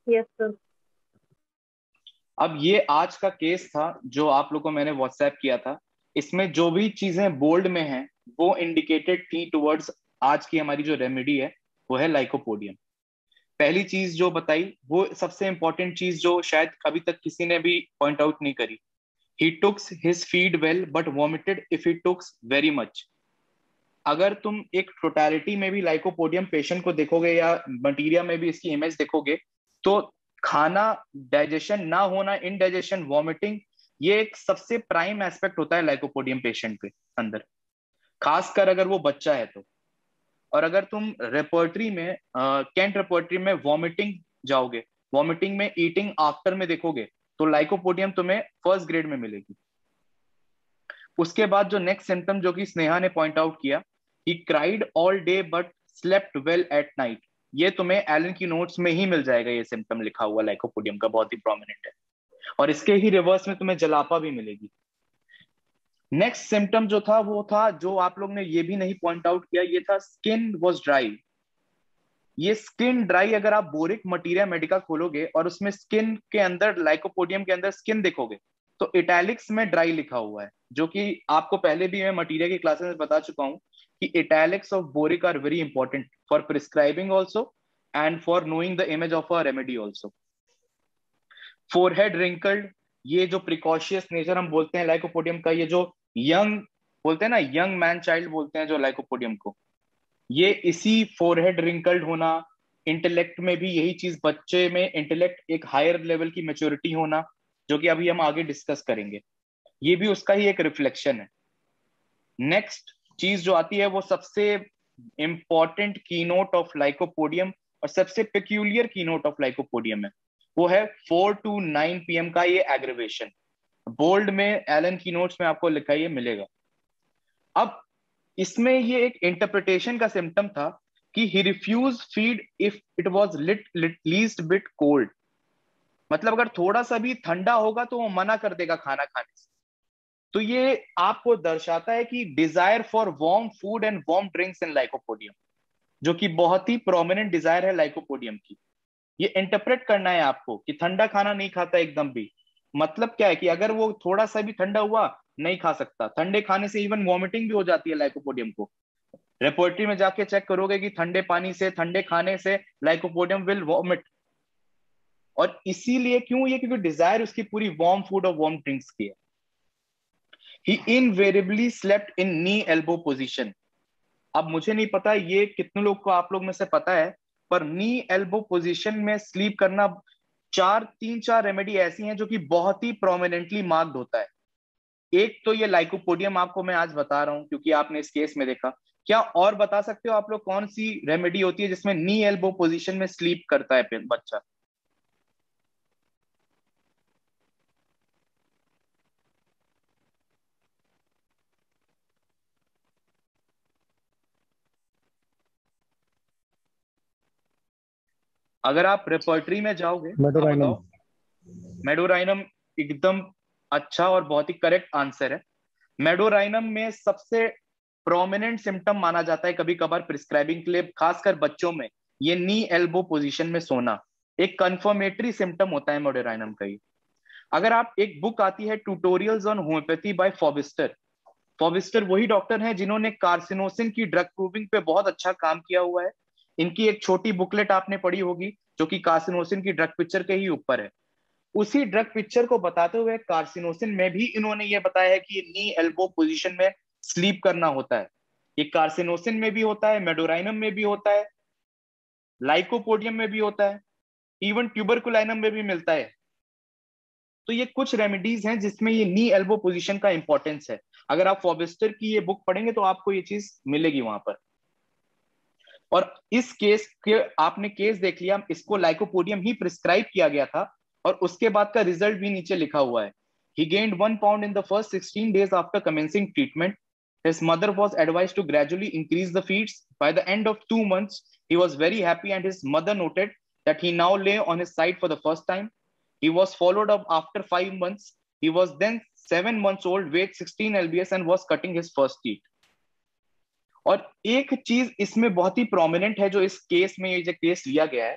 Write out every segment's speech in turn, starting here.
Yes sir. अब ये आज का केस था जो आप लोग को मैंने व्हाट्सएप किया था। इसमें जो भी चीजें बोल्ड में हैं वो इंडिकेटेड थी टुवर्ड्स आज की हमारी जो रेमेडी है, वो है लाइकोपोडियम। पहली चीज जो बताई वो सबसे इंपॉर्टेंट चीज जो शायद अभी तक किसी ने भी पॉइंट आउट नहीं करी। He takes his feed well but vomited if he takes very much. अगर तुम एक टोटलिटी में भी लाइकोपोडियम पेशेंट को देखोगे या मटीरिया में भी इसकी इमेज देखोगे, तो खाना डाइजेशन ना होना, इनडाइजेशन, वॉमिटिंग, ये एक सबसे प्राइम एस्पेक्ट होता है लाइकोपोडियम पेशेंट के अंदर, खासकर अगर वो बच्चा है तो। और अगर तुम रेपर्टरी में कैंट रेपर्टरी में वॉमिटिंग जाओगे, वॉमिटिंग में ईटिंग आफ्टर में देखोगे, तो लाइकोपोडियम तुम्हें फर्स्ट ग्रेड में मिलेगी। उसके बाद जो नेक्स्ट सिम्टम जो कि स्नेहा ने पॉइंट आउट किया, he cried all day but slept well at night, ये तुम्हें एलन की नोट्स में ही मिल जाएगा। ये सिम्टम लिखा हुआ लाइकोपोडियम का बहुत ही प्रोमिनेंट है। और इसके ही रिवर्स में तुम्हें जलापा भी मिलेगी। नेक्स्ट सिम्टम जो था वो था, जो आप लोग ने ये भी नहीं पॉइंट आउट किया, ये था स्किन वॉज ड्राई। ये स्किन ड्राई, अगर आप बोरिक मटीरिया मेडिका खोलोगे और उसमें स्किन के अंदर, लाइकोपोडियम के अंदर स्किन देखोगे, तो इटैलिक्स में ड्राई लिखा हुआ है, जो कि आपको पहले भी मैं मटीरिया की क्लासेस में बता चुका हूं कि italics of Boericke are very important for prescribing also and for knowing the image of a remedy also. Forehead wrinkled, ये जो प्रिकॉशियस नेचर हम बोलते हैं लाइकोपोडियम का, ये जो यंग बोलते हैं ना, यंग मैन चाइल्ड बोलते हैं जो लाइकोपोडियम को, ये इसी फोरहेड रिंकल्ड होना, इंटेलेक्ट में भी यही चीज, बच्चे में इंटेलेक्ट एक हायर लेवल की मेच्योरिटी होना, जो कि अभी हम आगे डिस्कस करेंगे, ये भी उसका ही एक रिफ्लेक्शन है। नेक्स्ट चीज जो आती है वो सबसे इंपॉर्टेंट कीनोट ऑफ लाइकोपोडियम और सबसे पेक्यूलियर कीनोट ऑफ लाइकोपोडियम है, वो है 4 to 9 PM का ये एग्रीवेशन। बोल्ड में एलन की नोट्स में आपको लिखा ये मिलेगा। अब इसमें ये एक इंटरप्रिटेशन का सिम्टम था कि he refuse feed if it was least bit cold, मतलब अगर थोड़ा सा भी ठंडा होगा तो वो मना कर देगा खाना खाने से। तो ये आपको दर्शाता है कि desire for warm food and warm drinks in lycopodium, जो कि बहुत ही प्रोमिनेंट डिजायर है लाइकोपोडियम की। ये इंटरप्रेट करना है आपको कि ठंडा खाना नहीं खाता एकदम भी, मतलब क्या है कि अगर वो थोड़ा सा भी ठंडा हुआ नहीं खा सकता। ठंडे खाने से इवन वॉमिटिंग भी हो जाती है लाइकोपोडियम को। रेपोर्टरी में जाके चेक करोगे कि ठंडे पानी से, ठंडे खाने से लाइकोपोडियम विल वॉमिट। और इसीलिए क्यों ये, क्योंकि डिजायर उसकी पूरी वार्म फूड और वार्म ड्रिंक्स की है। He invariably slept in knee elbow position. अब मुझे नहीं पता ये कितने लोग को, आप लोग में से पता है, पर नी एल्बो पोजीशन में स्लीप करना, तीन चार रेमेडी ऐसी हैं जो कि बहुत ही प्रोमिनेंटली मार्क्ड होता है। एक तो ये लाइकोपोडियम आपको मैं आज बता रहा हूं क्योंकि आपने इस केस में देखा। क्या और बता सकते हो आप लोग कौन सी रेमेडी होती है जिसमें नी एल्बो पोजीशन में स्लीप करता है बच्चा? अगर आप रेपर्टरी में जाओगे, आप मेडोराइनम। बताओ। मेडोराइनम एकदम अच्छा और बहुत ही करेक्ट आंसर है। मेडोराइनम में सबसे प्रोमिनेंट सिम्टम माना जाता है कभी कभार प्रिस्क्राइबिंग के लिए, खासकर बच्चों में, ये नी एल्बो पोजीशन में सोना एक कंफर्मेटरी सिम्टम होता है मेडोराइनम का ही। अगर आप, एक बुक आती है ट्यूटोरियल्स ऑन होम्योपैथी बाय फॉबिस्टर। फॉबिस्टर वही डॉक्टर हैं जिन्होंने कार्सिनोसिन की ड्रग प्रूविंग पे बहुत अच्छा काम किया हुआ है। इनकी एक छोटी बुकलेट आपने पढ़ी होगी जो कि कार्सिनोसिन की ड्रग पिक्चर के ही ऊपर है। उसी ड्रग पिक्चर को बताते हुए कार्सिनोसिन में भी इन्होंने ये बताया है कि नी एल्बो पोजीशन में स्लीप करना होता है। ये कार्सिनोसिन में भी होता है, मेडोराइनम में भी होता है, लाइकोपोडियम में भी होता है, इवन ट्यूबरकुलाइनम में भी मिलता है। तो ये कुछ रेमेडीज हैं जिसमें ये नी एल्बो पोजीशन का इंपॉर्टेंस है। अगर आप फॉबिस्टर की ये बुक पढ़ेंगे तो आपको ये चीज मिलेगी वहां पर। और इस केस के आपने केस देख लिया, इसको लाइकोपोडियम ही प्रिस्क्राइब किया गया था और उसके बाद का रिजल्ट भी नीचे लिखा हुआ है। He gained 1 pound in the first 16 days after commencing treatment. His mother was advised to gradually increase the feeds. By the end of 2 months, he was very happy, and his mother noted that he now lay on his side for the first time. He was followed up after 5 months. He was then 7 months old, weighed 16 lbs, and was cutting his first teeth. और एक चीज इसमें बहुत ही prominent है जो इस case में, ये जो केस लिया गया है,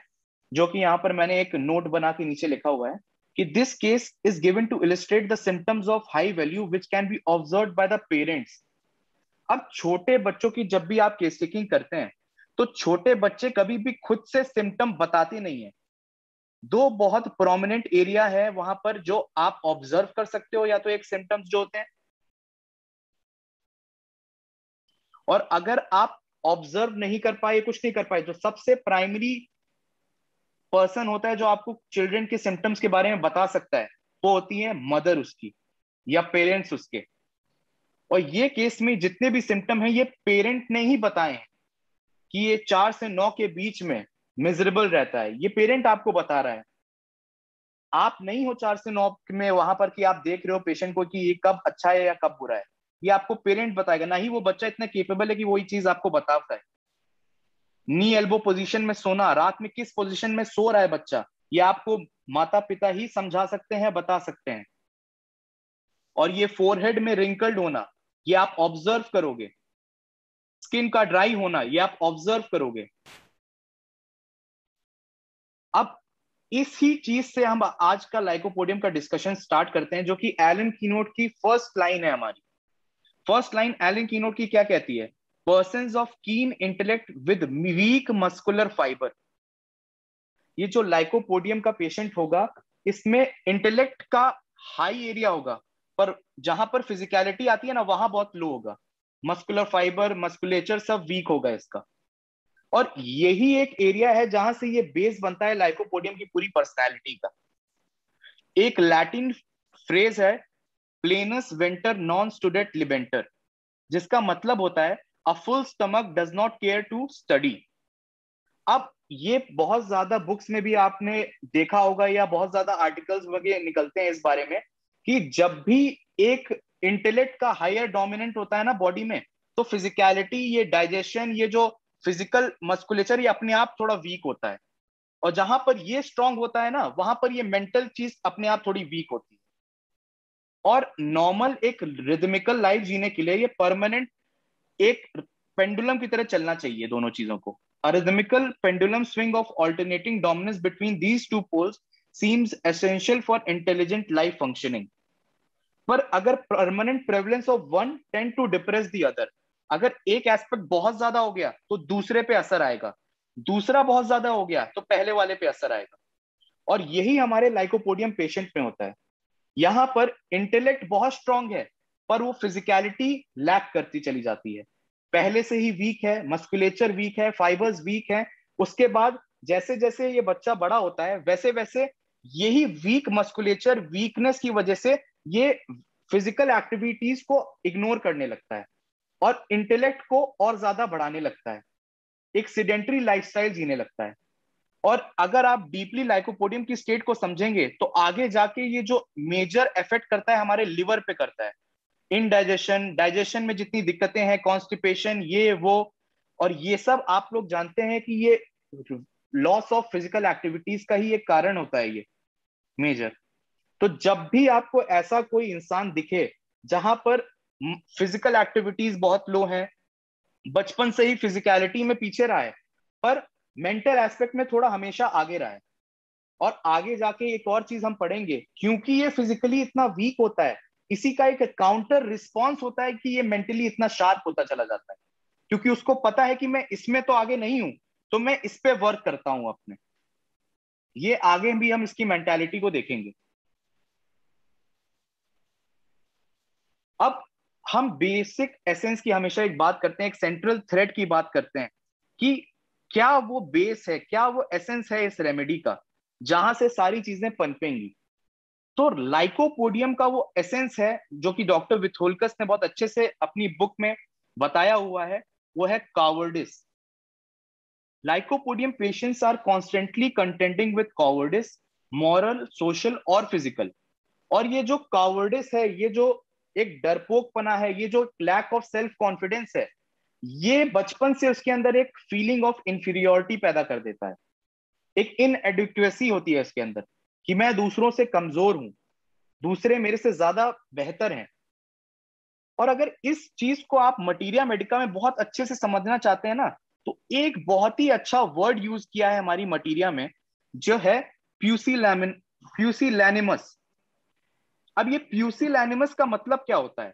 जो कि यहाँ पर मैंने एक नोट बना के नीचे लिखा हुआ है कि this case is given to illustrate the symptoms of high value which can be observe by the parents. अब छोटे बच्चों की जब भी आप केस टेकिंग करते हैं तो छोटे बच्चे कभी भी खुद से सिम्टम बताते नहीं है। दो बहुत प्रोमिनेंट एरिया है वहां पर जो आप ऑब्जर्व कर सकते हो, या तो एक सिम्टम्स जो होते हैं, और अगर आप ऑब्जर्व नहीं कर पाए, कुछ नहीं कर पाए, जो सबसे प्राइमरी पर्सन होता है जो आपको चिल्ड्रन के सिम्टम्स के बारे में बता सकता है, वो होती है मदर उसकी या पेरेंट्स उसके। और ये केस में जितने भी सिम्टम हैं ये पेरेंट ने ही बताए हैं कि ये 4 से 9 के बीच में मिजरेबल रहता है, ये पेरेंट आपको बता रहा है। आप नहीं हो 4 से 9 में वहां पर कि आप देख रहे हो पेशेंट को कि ये कब अच्छा है या कब बुरा है, ये आपको पेरेंट बताएगा। ना ही वो बच्चा इतना केपेबल है कि वही चीज आपको बताता है। नी एल्बो पोजीशन में सोना, रात में किस पोजीशन में सो रहा है बच्चा, ये आपको माता पिता ही समझा सकते हैं, बता सकते हैं। और ये फोरहेड में रिंकल्ड होना, ये आप ऑब्जर्व करोगे। स्किन का ड्राई होना, ये आप ऑब्जर्व करोगे। अब इसी चीज से हम आज का लाइकोपोडियम का डिस्कशन स्टार्ट करते हैं, जो कि एलन कीनोट की फर्स्ट लाइन है हमारी। फर्स्ट लाइन एलन कीनोट की क्या कहती है? Persons of keen intellect with weak muscular fiber. ये जो लाइकोपोडियम का पेशेंट होगा, इसमें इंटेलेक्ट का हाई एरिया होगा, पर जहां पर फिजिकलिटी आती है ना वहां बहुत लो होगा। मस्कुलर फाइबर, मस्कुलेचर सब वीक होगा इसका। और यही एक एरिया है जहां से ये बेस बनता है लाइकोपोडियम की पूरी पर्सनैलिटी का। एक लैटिन फ्रेज है प्लेनस वेंटर नॉन स्टूडेंट लिबेंटर, जिसका मतलब होता है a full stomach does not care to study. अब ये बहुत ज्यादा बुक्स में भी आपने देखा होगा या बहुत ज्यादा आर्टिकल्स वगैरह निकलते हैं इस बारे में कि जब भी एक इंटेलेक्ट का हायर डोमिनेंट होता है ना बॉडी में, तो फिजिकलिटी, ये डाइजेशन, ये जो फिजिकल मस्कुलेचर, ये अपने आप थोड़ा वीक होता है। और जहां पर ये स्ट्रांग होता है ना, वहां पर ये मेंटल चीज अपने आप थोड़ी वीक होती है। और नॉर्मल एक रिदमिकल लाइफ जीने के लिए ये परमानेंट एक पेंडुलम की तरह चलना चाहिए दोनों चीजों को। A rhythmical pendulum swing of alternating dominance between these two poles seems essential for intelligent life functioning. पर अगर permanent prevalence of one tend to depress the other, अगर एक एस्पेक्ट बहुत ज्यादा हो गया तो दूसरे पे असर आएगा, दूसरा बहुत ज्यादा हो गया तो पहले वाले पे असर आएगा। और यही हमारे लाइकोपोडियम पेशेंट में होता है। यहां पर इंटेलेक्ट बहुत स्ट्रांग है, पर वो फिजिकलिटी लैक करती चली जाती है। पहले से ही वीक है, मस्कुलेचर वीक है, फाइबर्स वीक है। उसके बाद जैसे जैसे ये बच्चा बड़ा होता है वैसे वैसे यही वीक मस्कुलेचर वीकनेस की वजह से ये फिजिकल एक्टिविटीज को इग्नोर करने लगता है और इंटेलेक्ट को और ज्यादा बढ़ाने लगता है, एक सिडेंटरी लाइफस्टाइल जीने लगता है। और अगर आप डीपली लाइकोपोडियम की स्टेट को समझेंगे तो आगे जाके ये जो मेजर इफेक्ट करता है हमारे लिवर पे करता है। इनडाइजेशन, डाइजेशन में जितनी दिक्कतें हैं, कॉन्स्टिपेशन, ये वो, और ये सब आप लोग जानते हैं कि ये लॉस ऑफ फिजिकल एक्टिविटीज का ही एक कारण होता है ये मेजर। तो जब भी आपको ऐसा कोई इंसान दिखे जहां पर फिजिकल एक्टिविटीज बहुत लो है, बचपन से ही फिजिकलिटी में पीछे रहा है, पर मेंटल एस्पेक्ट में थोड़ा हमेशा आगे रहा है, और आगे जाके एक और चीज हम पढ़ेंगे, क्योंकि ये फिजिकली इतना वीक होता है, इसी का एक काउंटर रिस्पॉन्स होता है कि ये मेंटली इतना शार्प होता चला जाता है, क्योंकि उसको पता है कि मैं इसमें तो आगे नहीं हूं, तो मैं इस पे वर्क करता हूं अपने। ये आगे भी हम इसकी मेंटालिटी को देखेंगे। अब हम बेसिक एसेंस की हमेशा एक बात करते हैं, एक सेंट्रल थ्रेड की बात करते हैं कि क्या वो बेस है, क्या वो एसेंस है इस रेमेडी का जहां से सारी चीजें पनपेंगी। तो लाइकोपोडियम का वो एसेंस है जो कि डॉक्टर विथोल्कस ने बहुत अच्छे से अपनी बुक में बताया हुआ है, वो है cowardice. Lycopodium patients are constantly contending with cowardice, moral, social और फिजिकल। और ये जो कावर्डिस है, ये जो एक डरपोकपना है, ये जो लैक ऑफ सेल्फ कॉन्फिडेंस है, ये बचपन से उसके अंदर एक फीलिंग ऑफ इंफीरियोरिटी पैदा कर देता है। एक इनएडिक्वेसी होती है इसके अंदर कि मैं दूसरों से कमजोर हूं, दूसरे मेरे से ज्यादा बेहतर हैं। और अगर इस चीज को आप मटीरिया मेडिका में बहुत अच्छे से समझना चाहते हैं ना, तो एक बहुत ही अच्छा वर्ड यूज किया है हमारी मटीरिया में, जो है प्यूसिलैनिमस। अब ये प्यूसिलैनिमस का मतलब क्या होता है?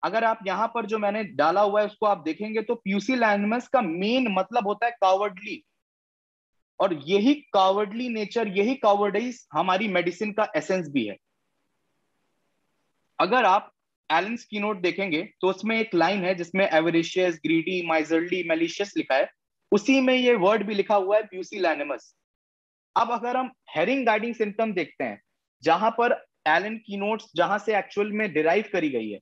अगर आप यहां पर जो मैंने डाला हुआ है उसको आप देखेंगे तो प्यूसिलैनिमस का मेन मतलब होता है कावर्डली। और यही कावर्डली नेचर, यही कावर्डाइज हमारी मेडिसिन का एसेंस भी है। अगर आप एलन्स की नोट देखेंगे तो उसमें एक लाइन है जिसमें एवरेशियस, ग्रीडी, माइजर्ली, मैलिशियस लिखा है, उसी में ये वर्ड भी लिखा हुआ है प्यूसिलैनिमस। अब अगर हम हेरिंग गाइडिंग सिम्टम देखते हैं, जहां पर एलन की नोट्स जहां से एक्चुअल में डिराइव करी गई है,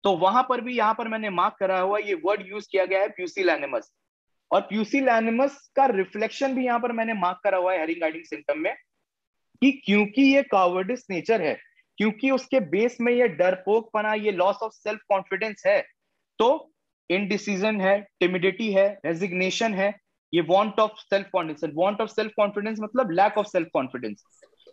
तो वहां पर भी यहां पर मैंने मार्क करा हुआ ये वर्ड यूज किया गया है प्यूसिलैनिमस। और प्यूसिलैनिमस का रिफ्लेक्शन भी यहां पर मैंने मार्क करा हुआ है हेरिंग गाइडिंग सिम्टम में, कि क्योंकि ये कावर्डिस नेचर है, क्योंकि उसके बेस में ये डरपोकपना, ये लॉस ऑफ सेल्फ कॉन्फिडेंस है, तो इनडिसीजन है, टिमिडिटी है, रेजिग्नेशन है, ये want of self confidence. Want of self confidence मतलब लैक ऑफ सेल्फ कॉन्फिडेंस।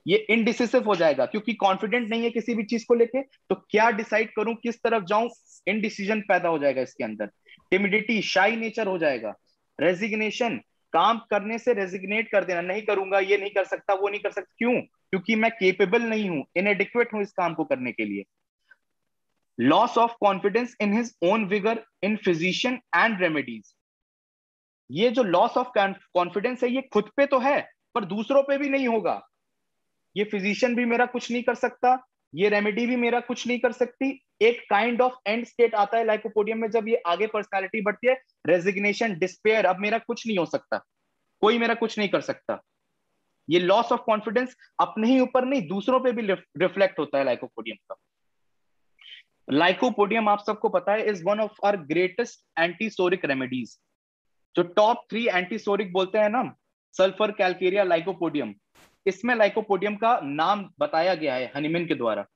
ये इनडिसिसिव हो जाएगा क्योंकि कॉन्फिडेंट नहीं है किसी भी चीज को लेके, तो क्या डिसाइड करूं, किस तरफ जाऊं, इनडिसीजन पैदा हो जाएगा इसके अंदर। टिमिडिटी, शाई नेचर हो जाएगा। रेजिग्नेशन, काम करने से रेजिग्नेट कर देना, नहीं करूंगा, ये नहीं कर सकता, वो नहीं कर सकता, क्यों? क्योंकि मैं केपेबल नहीं हूं, इनएडिक्वेट हूं इस काम को करने के लिए। Loss of confidence in his own vigour, in physician and remedies. ये जो लॉस ऑफ कॉन्फिडेंस है ये खुद पे तो है पर दूसरों पे भी नहीं होगा। ये फिजिशियन भी मेरा कुछ नहीं कर सकता, ये रेमेडी भी मेरा कुछ नहीं कर सकती। एक काइंड ऑफ एंड स्टेट आता है लाइकोपोडियम में जब ये आगे पर्सनालिटी बढ़ती है, रेजिग्नेशन, डिस्पेयर, अब मेरा कुछ नहीं हो सकता, कोई मेरा कुछ नहीं कर सकता। ये लॉस ऑफ कॉन्फिडेंस अपने ही ऊपर नहीं दूसरों पे भी रिफ्लेक्ट होता है लाइकोपोडियम का। लाइकोपोडियम आप सबको पता है is one of our greatest antipsoric remedies. जो टॉप 3 एंटीसोरिक बोलते हैं ना, सल्फर, कैलकेरिया, लाइकोपोडियम, इसमें लाइकोपोडियम का नाम बताया गया है हनीमैन के द्वारा।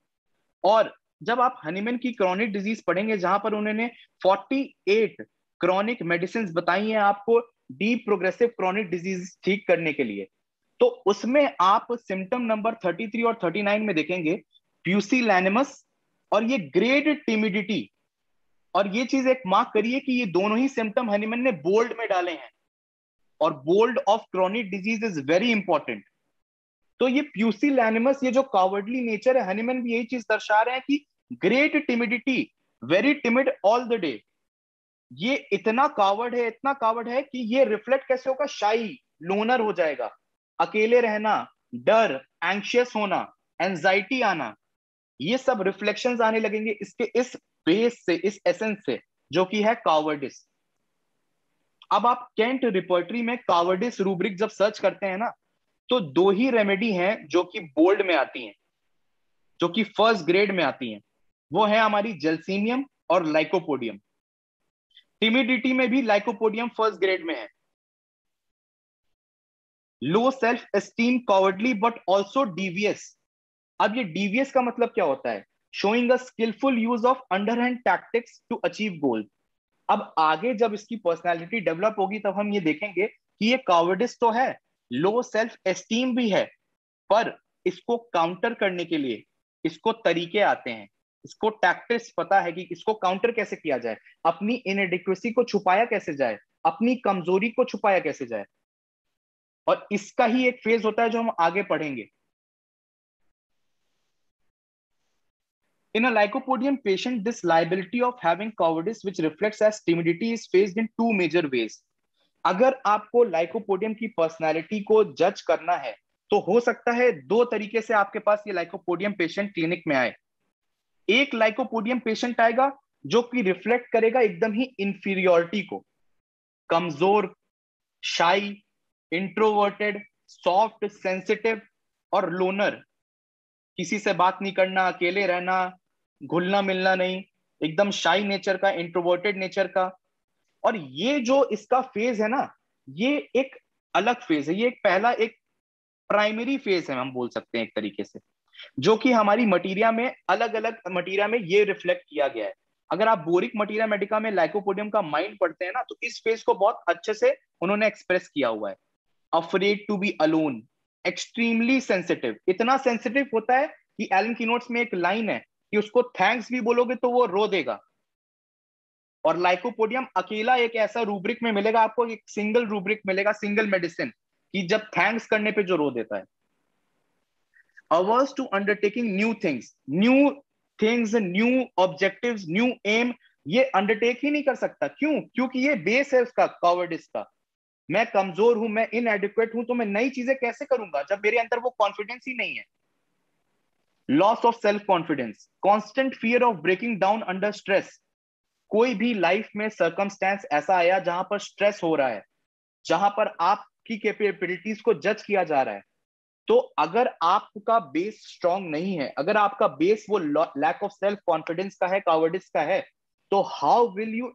और जब आप हनीमैन की क्रॉनिक डिजीज पढ़ेंगे जहां पर उन्होंने 48 क्रॉनिक मेडिसिन बताई हैं आपको डीप प्रोग्रेसिव क्रॉनिक डिजीज ठीक करने के लिए, तो उसमें आप सिम्टम नंबर 33 और 39 में देखेंगे प्यूसिलैनिमस और ये ग्रेड टिमिडिटी। और ये चीज एक मार्क करिए कि ये दोनों ही सिम्टम हनीमैन ने बोल्ड में डाले हैं, और bold of chronic disease is very important. तो ये प्यूसिलैनिमस, ये जो कावर्डली नेचर है, हनीमैन भी यही चीज दर्शा रहे हैं कि great timidity, very timid all the day. ये इतना कावर्ड है, इतना कावर्ड है कि ये रिफ्लेक्ट कैसे होगा, शाई, लोनर हो जाएगा, अकेले रहना, डर, एंशियस होना, एंजाइटी आना, ये सब रिफ्लेक्शंस आने लगेंगे इसके इस बेस से, इस एसेंस से, जो कि है कावर्डिस। अब आप कैंट रिपोर्टरी में कावर्डिस रूब्रिक जब सर्च करते हैं ना, तो दो ही रेमेडी हैं जो कि बोल्ड में आती हैं, जो कि फर्स्ट ग्रेड में आती हैं, वो है हमारी जेल्सीनियम और लाइकोपोडियम। टिमिडिटी में भी लाइकोपोडियम फर्स्ट ग्रेड में है। Low self esteem, cowardly but also devious. अब ये डीवियस का मतलब क्या होता है? Showing a skillful use of underhand tactics to achieve goal. अब आगे जब इसकी पर्सनालिटी डेवलप होगी तब हम ये देखेंगे कि ये कावर्डिस तो है, लो सेल्फ एस्टीम भी है, पर इसको काउंटर करने के लिए इसको तरीके आते हैं, इसको टैक्टिक्स पता है कि इसको काउंटर कैसे किया जाए, अपनी इनएडिक्वेसी को छुपाया कैसे जाए, अपनी कमजोरी को छुपाया कैसे जाए। और इसका ही एक फेज होता है जो हम आगे पढ़ेंगे। In a lycopodium patient, this liability of having cowardice, which reflects as timidity, is faced in two major ways. अगर आपको लाइकोपोडियम की पर्सनालिटी को जज करना है तो हो सकता है दो तरीके से आपके पास ये लाइकोपोडियम पेशेंट क्लिनिक में आए। एक लाइकोपोडियम पेशेंट आएगा जो कि रिफ्लेक्ट करेगा एकदम ही इंफीरियोरिटी को, कमजोर, शाई, इंट्रोवर्टेड, सॉफ्ट, सेंसिटिव और लोनर, किसी से बात नहीं करना, अकेले रहना, घुलना मिलना नहीं, एकदम शाई नेचर का, इंट्रोवर्टेड नेचर का। और ये जो इसका फेज है ना, ये एक अलग फेज है, ये एक पहला एक प्राइमरी फेज है हम बोल सकते हैं एक तरीके से, जो कि हमारी मटीरिया में, अलग अलग मटीरिया में ये रिफ्लेक्ट किया गया है। अगर आप बोरिक मटीरिया मेडिका में लाइकोपोडियम का माइंड पढ़ते हैं ना, तो इस फेज को बहुत अच्छे से उन्होंने एक्सप्रेस किया हुआ है। Afraid to be alone, extremely sensitive, इतना सेंसिटिव होता है कि एलन की नोट्स में एक लाइन है कि उसको थैंक्स भी बोलोगे तो वो रो देगा। और लाइकोपोडियम अकेला एक ऐसा रूब्रिक में मिलेगा आपको, एक सिंगल रूब्रिक मिलेगा, सिंगल मेडिसिन, कि जब थैंक्स करने पे जो रो देता है। averse to undertaking new objectives, new aim, ये अंडरटेक ही नहीं कर सकता। क्यों? क्योंकि ये बेस है उसका कॉवर्डिस का। मैं कमजोर हूं, मैं इनएडिक्वेट हूं, तो मैं नई चीजें कैसे करूंगा जब मेरे अंदर वो कॉन्फिडेंस ही नहीं है। Loss of self confidence, constant fear of breaking down under stress. कोई भी लाइफ में सर्कमस्टेंस ऐसा आया जहां पर स्ट्रेस हो रहा है, जहां पर आपकी कैपेबिलिटीज को जज किया जा रहा है, तो अगर आपका बेस स्ट्रांग नहीं है, अगर आपका बेस वो लैक ऑफ सेल्फ कॉन्फिडेंस का है, कावर्डिस का है, तो how will you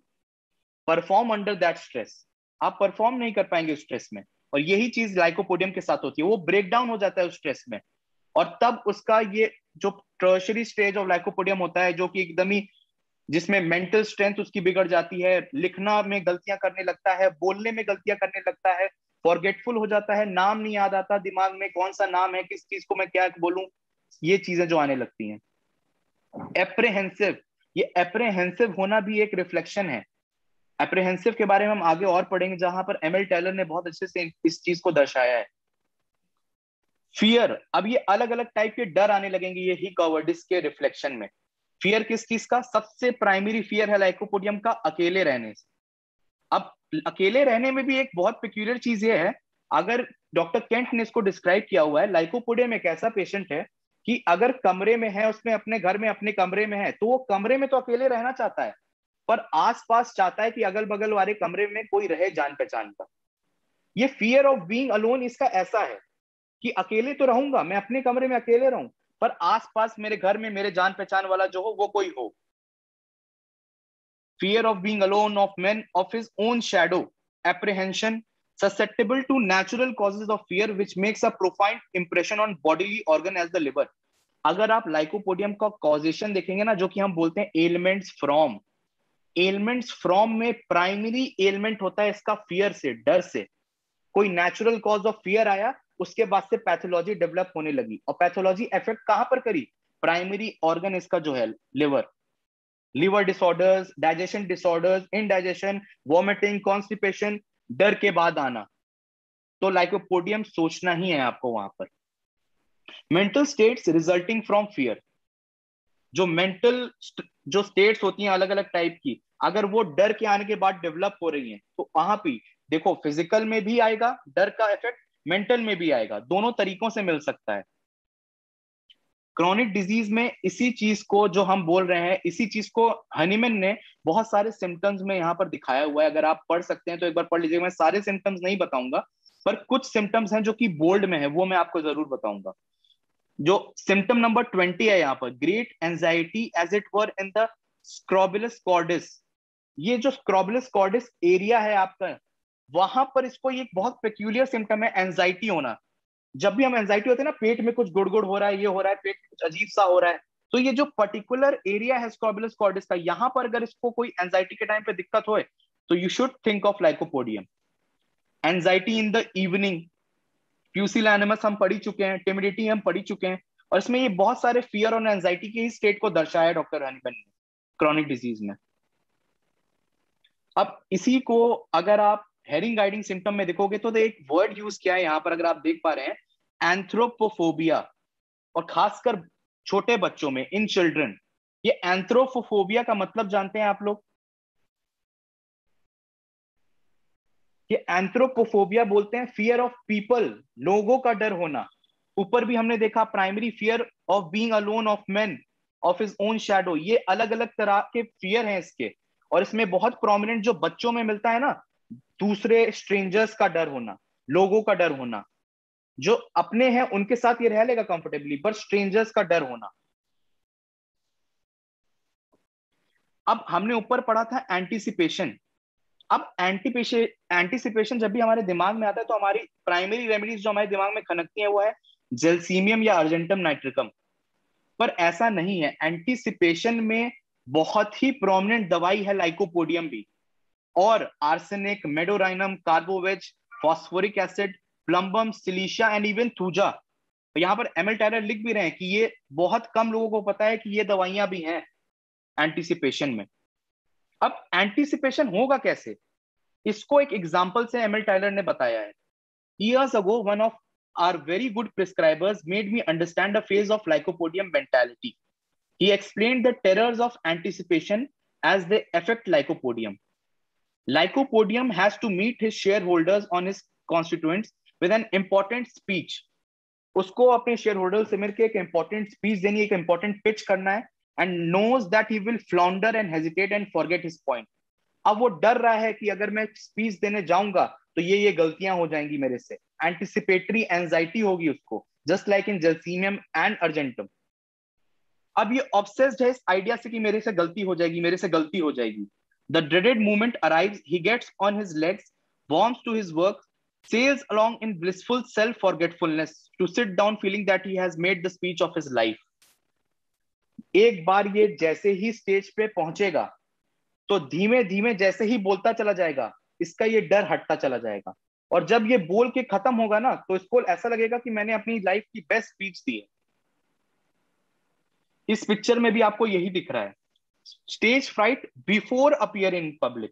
perform under that stress? आप परफॉर्म नहीं कर पाएंगे उस स्ट्रेस में। और यही चीज लाइकोपोडियम के साथ होती है, वो ब्रेक डाउन हो जाता है उस स्ट्रेस में। और तब उसका ये जो टर्शरी स्टेज ऑफ लाइकोपोडियम होता है, जो कि एकदम ही, जिसमें मेंटल स्ट्रेंथ उसकी बिगड़ जाती है, लिखना में गलतियां करने लगता है, बोलने में गलतियां करने लगता है, फॉरगेटफुल हो जाता है, नाम नहीं याद आता दिमाग में, कौन सा नाम है, किस चीज को मैं क्या बोलूं, ये चीजें जो आने लगती हैं। एप्रेहेंसिव, ये एप्रेहेंसिव होना भी एक रिफ्लेक्शन है। एप्रेहेंसिव के बारे में हम आगे और पढ़ेंगे, जहां पर एमएल टेलर ने बहुत अच्छे से इस चीज को दर्शाया है। फियर, अब ये अलग अलग टाइप के डर आने लगेंगे ये ही कॉवर्डिस के रिफ्लेक्शन में। फियर किस चीज का? सबसे प्राइमरी फियर है लाइकोपोडियम का अकेले रहने से। अब अकेले रहने में भी एक बहुत पेक्यूलियर चीज ये है, अगर डॉक्टर केंट ने इसको डिस्क्राइब किया हुआ है, लाइकोपोडियम एक ऐसा पेशेंट है कि अगर कमरे में है, उसमें अपने घर में अपने कमरे में है, तो वो कमरे में तो अकेले रहना चाहता है, पर आसपास चाहता है कि अगल बगल वाले कमरे में कोई रहे जान पहचान का। ये फियर ऑफ बीइंग अलोन इसका ऐसा है कि अकेले तो रहूंगा, मैं अपने कमरे में अकेले रहूं, पर आसपास मेरे घर में मेरे जान पहचान वाला जो हो वो कोई हो। Fear of being alone, of men, of his own shadow, apprehension, susceptible to natural causes of fear, which makes a profound impression on bodily organ as the liver. अगर आप लाइकोपोडियम का कॉजेशन देखेंगे ना, जो कि हम बोलते हैं एलिमेंट्स फ्रॉम में प्राइमरी एलिमेंट होता है इसका फियर से, डर से। कोई नेचुरल कॉज ऑफ फियर आया, उसके बाद से पैथोलॉजी डेवलप होने लगी, और पैथोलॉजी इफेक्ट कहां पर करी? प्राइमरी ऑर्गन इसका जो है liver. Liver disorders, digestion disorders, indigestion, vomiting, constipation, डर के बाद आना, तो लाइकोपोडियम सोचना ही है आपको वहां पर। Mental states resulting from fear, जो मेंटल जो स्टेट्स होती हैं अलग अलग टाइप की, अगर वो डर के आने के बाद डेवलप हो रही हैं, तो वहां पे देखो फिजिकल में भी आएगा डर का इफेक्ट, मेंटल में भी आएगा, दोनों तरीकों से मिल सकता है। क्रॉनिक डिजीज में इसी चीज को जो हम बोल रहे हैं, इसी चीज को हनीमैन ने बहुत सारे सिम्टम्स में यहाँ पर दिखाया हुआ है। अगर आप पढ़ सकते हैं तो एक बार पढ़ लीजिएगा। मैं सारे सिम्टम्स नहीं बताऊंगा, पर कुछ सिम्टम्स हैं जो कि बोल्ड में है, वो मैं आपको जरूर बताऊंगा। जो सिम्टम नंबर 20 है यहाँ पर, great anxiety as it were in the scrobiculus cordis. ये जो स्क्रोबिलस कॉर्डिस एरिया है आपका, वहां पर इसको ये एक बहुत पेक्यूलियर सिम्टम है एंजाइटी होना। जब भी हम एंजाइटी होते हैं ना, पेट में कुछ गुड़गुड़ हो रहा है, ये हो रहा है, पेट में कुछ अजीब सा हो रहा है, तो ये जो पर्टिकुलर एरिया है स्क्रोबिलस कॉर्डिस का, यहां पर अगर इसको कोई एंजाइटी के टाइम पे दिक्कत होए, तो you should think of lycopodium. Anxiety in the evening, pusillanimous हम पढ़ी चुके हैं, टिमिडिटी हम पढ़ी चुके हैं, और इसमें ये बहुत सारे फियर और एंजाइटी के ही स्टेट को दर्शाया डॉक्टर हनीमैन ने क्रॉनिक डिजीज में। अब इसी को अगर आप हेरिंग गाइडिंग सिम्टम में देखोगे, तो एक वर्ड यूज किया है यहाँ पर, अगर आप देख पा रहे हैं, एंथ्रोपोफोबिया, और खासकर छोटे बच्चों में, इन चिल्ड्रन। ये एंथ्रोपोफोबिया का मतलब जानते हैं आप लोग? ये एंथ्रोपोफोबिया बोलते हैं फियर ऑफ पीपल, लोगों का डर होना। ऊपर भी हमने देखा primary fear of being alone, of man, of his own shadow. ये अलग अलग तरह के फियर हैं इसके, और इसमें बहुत प्रोमिनेंट जो बच्चों में मिलता है ना, दूसरे स्ट्रेंजर्स का डर होना, लोगों का डर होना। जो अपने हैं उनके साथ ये रह लेगा कंफर्टेबली, पर स्ट्रेंजर्स का डर होना। अब हमने ऊपर पढ़ा था एंटीसिपेशन। अब एंटीसिपेशन जब भी हमारे दिमाग में आता है, तो हमारी प्राइमरी रेमेडीज जो हमारे दिमाग में खनकती है, वो है जेलसीमियम या अर्जेंटम नाइट्रिकम। पर ऐसा नहीं है, एंटीसिपेशन में बहुत ही प्रोमिनेंट दवाई है लाइकोपोडियम भी, और arsenic, medorrhinum, carbo veg, phosphoric acid, plumbum, silicea and even thuja. तो यहाँ पर एमएल टायलर लिख भी रहे हैं कि ये बहुत कम लोगों को पता है कि ये दवाइयां भी हैं एंटीसिपेशन में। अब एंटीसिपेशन होगा कैसे, इसको एक एग्जाम्पल से एमएल टायलर ने बताया है। Years ago, one of our very good prescribers made me understand a phase of lycopodium mentality. He explained the terrors of anticipation as they affect lycopodium. Lycopodium has to meet his shareholders on his constituents with an important speech. उसको अपने share holder से मिलकर एक important speech देनी, एक important pitch करना है, and knows that he will flounder and hesitate and forget his point. अब वो डर रहा है कि अगर मैं स्पीच देने जाऊंगा तो ये गलतियां हो जाएंगी मेरे से. एंटिसिपेटरी एंजाइटी होगी उसको, just like in gelsemium and argentum. अब ये ऑब्सेस्ड है इस आइडिया से कि मेरे से गलती हो जाएगी, मेरे से गलती हो जाएगी. The dreaded moment arrives, he gets on his legs, warms to his work, sails along in blissful self-forgetfulness to sit down feeling that he has made the speech of his life. एक बार ये जैसे ही stage पे पहुंचेगा तो धीमे धीमे जैसे ही बोलता चला जाएगा, इसका ये डर हटता चला जाएगा. और जब ये बोल के खत्म होगा ना, तो इसको ऐसा लगेगा कि मैंने अपनी लाइफ की बेस्ट स्पीच दी है. इस पिक्चर में भी आपको यही दिख रहा है. Stage fright before appearing in public.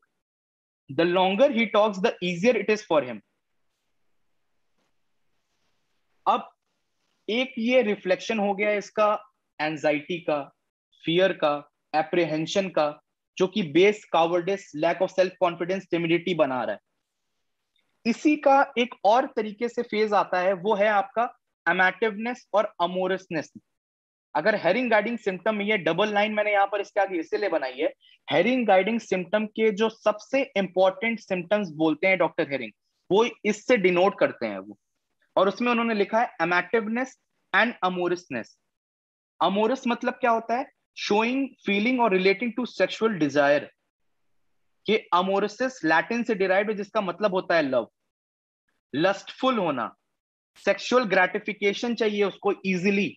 The longer he talks, the easier it is for him. अब एक ये रिफ्लेक्शन हो गया इसका एंजाइटी का, फियर का, एप्रीहेंशन का, जो कि base cowardice, lack of self confidence, timidity बना रहा है. इसी का एक और तरीके से फेज आता है, वो है आपका अमेटिवनेस और अमोरसनेस. अगर हेरिंग गाइडिंग सिम्टम में, ये डबल लाइन मैंने यहां पर इसके आगे इसीलिए बनाई है, हेरिंग गाइडिंग सिम्टम के जो सबसे इंपॉर्टेंट सिम्टम्स बोलते हैं डॉक्टर हेरिंग, वो इससे डिनोट करते हैं वो. और उसमें उन्होंने लिखा है अमेटिवनेस एंड अमोरसनेस. अमोरस मतलब क्या होता है? शोइंग, फीलिंग और रिलेटिंग टू सेक्सुअल डिजायर. ये अमोरसिस लैटिन से डिराइव्ड है, जिसका मतलब होता है लव, लस्टफुल होना, सेक्सुअल ग्रेटिफिकेशन चाहिए उसको इजीली.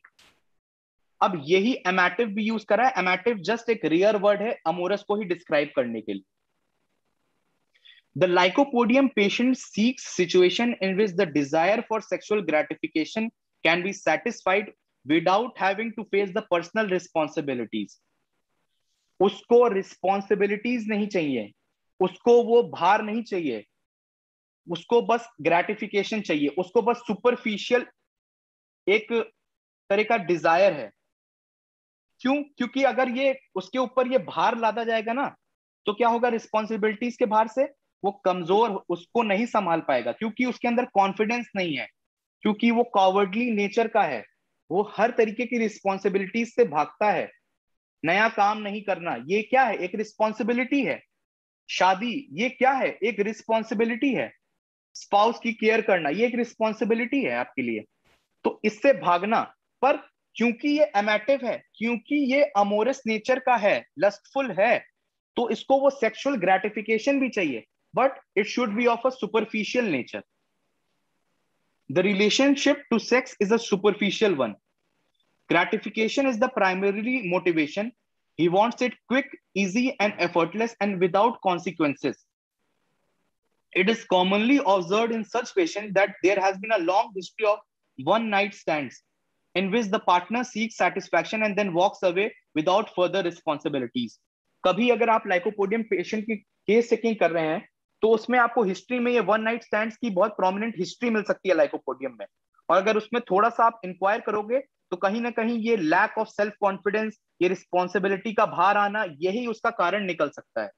अब यही अमेटिव भी यूज करा है. अमेटिव जस्ट एक रियर वर्ड है अमोरस को ही डिस्क्राइब करने के लिए. The lycopodium patient seeks situation in which the desire for sexual gratification can be satisfied without having to face the personal responsibilities. उसको responsibilities नहीं चाहिए, उसको वो भार नहीं चाहिए, उसको बस gratification चाहिए, उसको बस superficial एक तरह का desire है. क्यों? क्योंकि अगर ये उसके ऊपर ये भार लादा जाएगा ना, तो क्या होगा? रिस्पॉन्सिबिलिटीज के भार से वो कमजोर, उसको नहीं संभाल पाएगा, क्योंकि उसके अंदर कॉन्फिडेंस नहीं है, क्योंकि वो कॉवर्डली नेचर का है. वो हर तरीके की रिस्पॉन्सिबिलिटीज से भागता है. नया काम नहीं करना, ये क्या है? एक रिस्पॉन्सिबिलिटी है. शादी, ये क्या है? एक रिस्पॉन्सिबिलिटी है. स्पाउस की केयर करना, ये एक रिस्पॉन्सिबिलिटी है आपके लिए. तो इससे भागना. पर क्योंकि ये अमेटिव है, क्योंकि ये अमोरस नेचर का है, लस्टफुल है, तो इसको वो सेक्सुअल ग्रेटिफिकेशन भी चाहिए, but it should be of a superficial nature. The relationship to sex is a superficial one. Gratification is the primary motivation. He wants it quick, easy and effortless and without consequences. It is commonly observed in such patients that there has been a long history of one night stands in which the partner seeks satisfaction and then walks away without further responsibilities. कभी अगर आप lycopodium patient की case checking कर रहे हैं, तो उसमें आपको हिस्ट्री में ये वन नाइट स्टैंड्स की बहुत प्रोमिनेंट हिस्ट्री मिल सकती है लाइकोपोडियम में. और अगर उसमें थोड़ा सा आप इंक्वायर करोगे, तो कहीं ना कहीं ये लैक ऑफ सेल्फ कॉन्फिडेंस, ये रिस्पॉन्सिबिलिटी का भार आना, यही उसका कारण निकल सकता है.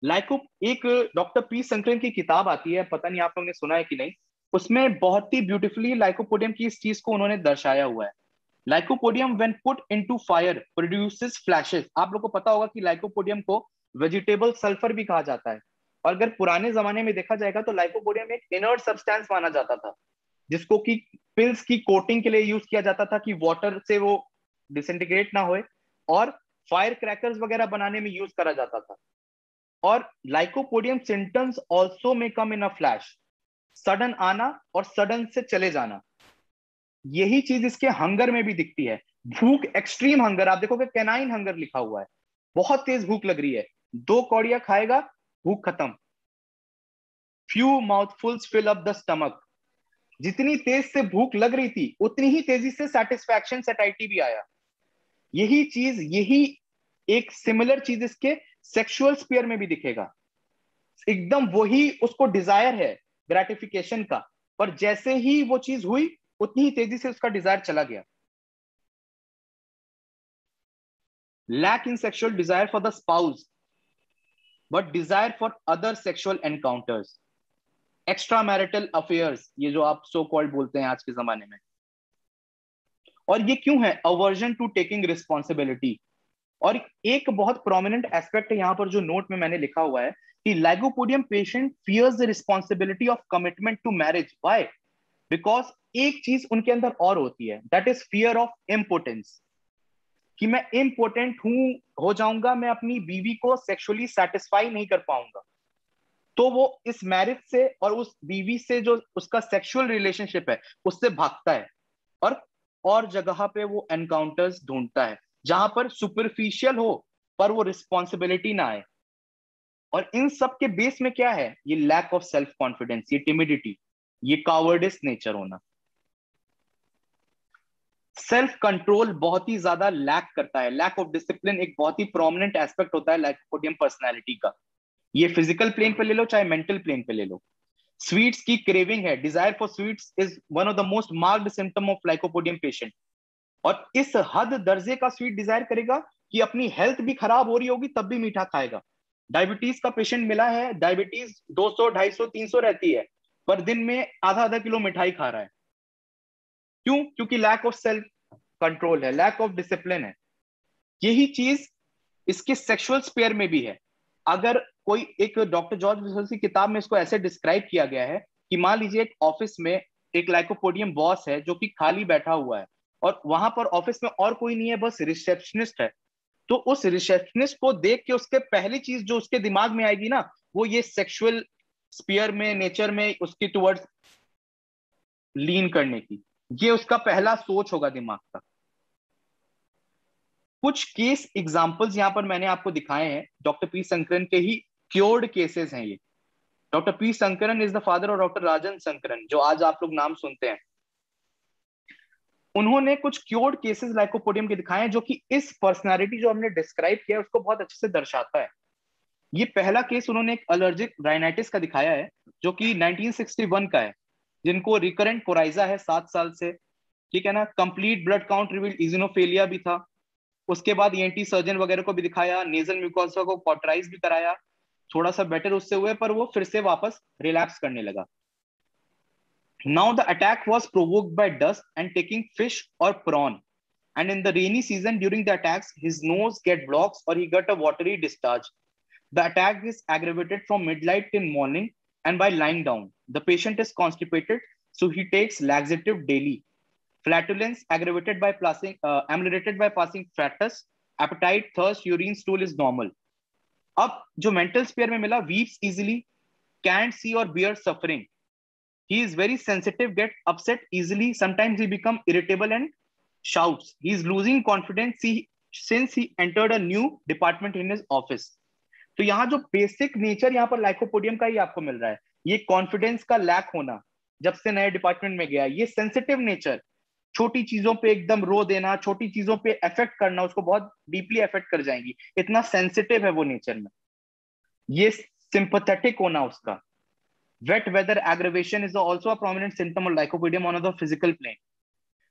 लाइको एक डॉक्टर पी संकरन की किताब आती है, पता नहीं आप लोगों ने सुना है कि नहीं. उसमें बहुत ही ब्यूटीफुली लाइकोपोडियम की इस चीज को उन्होंने दर्शाया हुआ है. Lycopodium when put into fire produces flashes. आप लोगों को पता होगा कि लाइकोपोडियम को वेजिटेबल सल्फर भी कहा जाता है. और अगर पुराने जमाने में देखा जाएगा तो लाइकोपोडियम एक इनर्ट सब्सटेंस माना जाता था, जिसको कि पिल्स की कोटिंग के लिए यूज किया जाता था कि वाटर से वो डिसइंटीग्रेट ना होए, और फायर क्रैकर्स वगैरह बनाने में यूज करा जाता था. और लाइकोपोडियम सिम्टम्स ऑल्सो में कम इन अ फ्लैश. सडन आना और सडन से चले जाना, यही चीज इसके हंगर में भी दिखती है. भूख, एक्सट्रीम हंगर. आप देखोगे कैनाइन हंगर लिखा हुआ है, बहुत तेज भूख लग रही है, 2 कौड़ियां खाएगा, भूख खत्म. Few mouthfuls fill up the stomach. जितनी तेज से भूख लग रही थी, उतनी ही तेजी से सेटिस्फैक्शन, सैटिस्फैक्शन भी आया. यही चीज, यही एक सिमिलर चीज इसके सेक्सुअल स्फीयर में भी दिखेगा. एकदम वही उसको डिजायर है ग्रेटिफिकेशन का, पर जैसे ही वो चीज हुई उतनी ही तेजी से उसका डिजायर चला गया. Lack in sexual desire for the spouse but desire for other sexual encounters, extra marital affairs, ये जो आप सो कॉल्ड बोलते हैं आज के जमाने में. और ये क्यों है? Aversion to taking responsibility. और एक बहुत प्रोमिनेंट एस्पेक्ट है यहाँ पर जो नोट में मैंने लिखा हुआ है कि lycopodium patient fears the responsibility of commitment to marriage. Why? Because एक चीज उनके अंदर और होती है, that is fear of importance, कि मैं इम्पोर्टेंट हूं, हो जाऊंगा, मैं अपनी बीवी को सेक्सुअली सेटिस्फाई नहीं कर पाऊंगा, तो वो इस मैरिज से और उस बीवी से जो उसका सेक्सुअल रिलेशनशिप है उससे भागता है और जगह पे वो एनकाउंटर्स ढूंढता है जहां पर सुपरफिशियल हो पर वो रिस्पॉन्सिबिलिटी ना आए. और इन सब के बेस में क्या है? ये लैक ऑफ सेल्फ कॉन्फिडेंस, ये टिमिडिटी, ये कावर्डिस नेचर होना. सेल्फ कंट्रोल बहुत ही ज्यादा लैक करता है. लैक ऑफ डिसिप्लिन एक बहुत ही प्रोमिनेंट एस्पेक्ट होता है लाइकोपोडियम पर्सनैलिटी का. ये फिजिकल प्लेन पे ले लो चाहे मेंटल प्लेन पे ले लो. स्वीट्स की क्रेविंग है, desire for sweets is one of the most marked symptom of lycopodium patient. और इस हद दर्जे का स्वीट डिजायर करेगा कि अपनी हेल्थ भी खराब हो रही होगी तब भी मीठा खाएगा. डायबिटीज का पेशेंट मिला है, डायबिटीज 200 250 300 रहती है, पर दिन में आधा आधा किलो मिठाई खा रहा है. क्यों? क्योंकि लैक ऑफ सेल्फ कंट्रोल है, लैक ऑफ डिसिप्लिन है. यही चीज इसके सेक्सुअल स्पेयर में भी है. अगर कोई एक डॉक्टर जॉर्ज विसल की किताब में इसको ऐसे डिस्क्राइब किया गया है कि मान लीजिए एक ऑफिस में एक लाइकोपोडियम बॉस है जो कि खाली बैठा हुआ है और वहां पर ऑफिस में और कोई नहीं है, बस रिसेप्शनिस्ट है. तो उस रिसेप्शनिस्ट को देख के उसके पहली चीज जो उसके दिमाग में आएगी ना, वो ये सेक्सुअल स्पीयर में, नेचर में उसकी टुवर्ड्स लीन करने की, ये उसका पहला सोच होगा दिमाग का. कुछ केस एग्जांपल्स यहां पर मैंने आपको दिखाए हैं, डॉक्टर पी शंकरन के ही क्योर्ड केसेस हैं ये. Doctor P Sankaran is the father of doctor Rajan Sankaran, जो आज आप लोग नाम सुनते हैं. उन्होंने कुछ क्योर्ड केसेस लाइकोपोडियम के दिखाए हैं जो कि इस पर्सनालिटी जो हमने डिस्क्राइब किया है उसको बहुत अच्छे से दर्शाता है. ये पहला केस उन्होंने एक एलर्जिक राइनाइटिस का दिखाया है जो कि 1961 का है, जिनको रिकरेंट कोराइजा है 7 साल से. ठीक है ना. कंप्लीट ब्लड काउंट रिवील्ड इजिनोफेलिया भी था. उसके बाद ईएनटी सर्जन वगैरह को भी दिखाया, नेजल म्यूकोसा को कॉटराइज भी कराया, थोड़ा सा बेटर उससे हुए, पर वो फिर से वापस रिलैप्स करने लगा. Now the attack was provoked by dust and taking fish or prawn. And in the rainy season during the attacks, his nose get blocks or he got a watery discharge. The attack is aggravated from midnight till morning and by lying down. The patient is constipated, so he takes laxative daily. Flatulence ameliorated by passing flatus. Appetite, thirst, urine stool is normal. अब जो mental spare में मिला, weeps easily, can't see or bear suffering. He is very sensitive, get upset easily. Sometimes he become irritable and shouts. He is losing confidence since he entered a new department in his office. तो यहाँ जो basic nature यहाँ पर lycopodium का ही आपको मिल रहा है, ये कॉन्फिडेंस का लैक होना जब से नए डिपार्टमेंट में गया, ये सेंसिटिव नेचर, छोटी चीजों पे एकदम रो देना, छोटी चीजों पे अफेक्ट करना, उसको बहुत डीपली अफेक्ट कर जाएंगी, इतना सेंसिटिव है वो नेचर में. ये सिंपैथेटिक होना उसका. Wet weather aggravation is also a prominent symptom of lycopodium on the physical plane.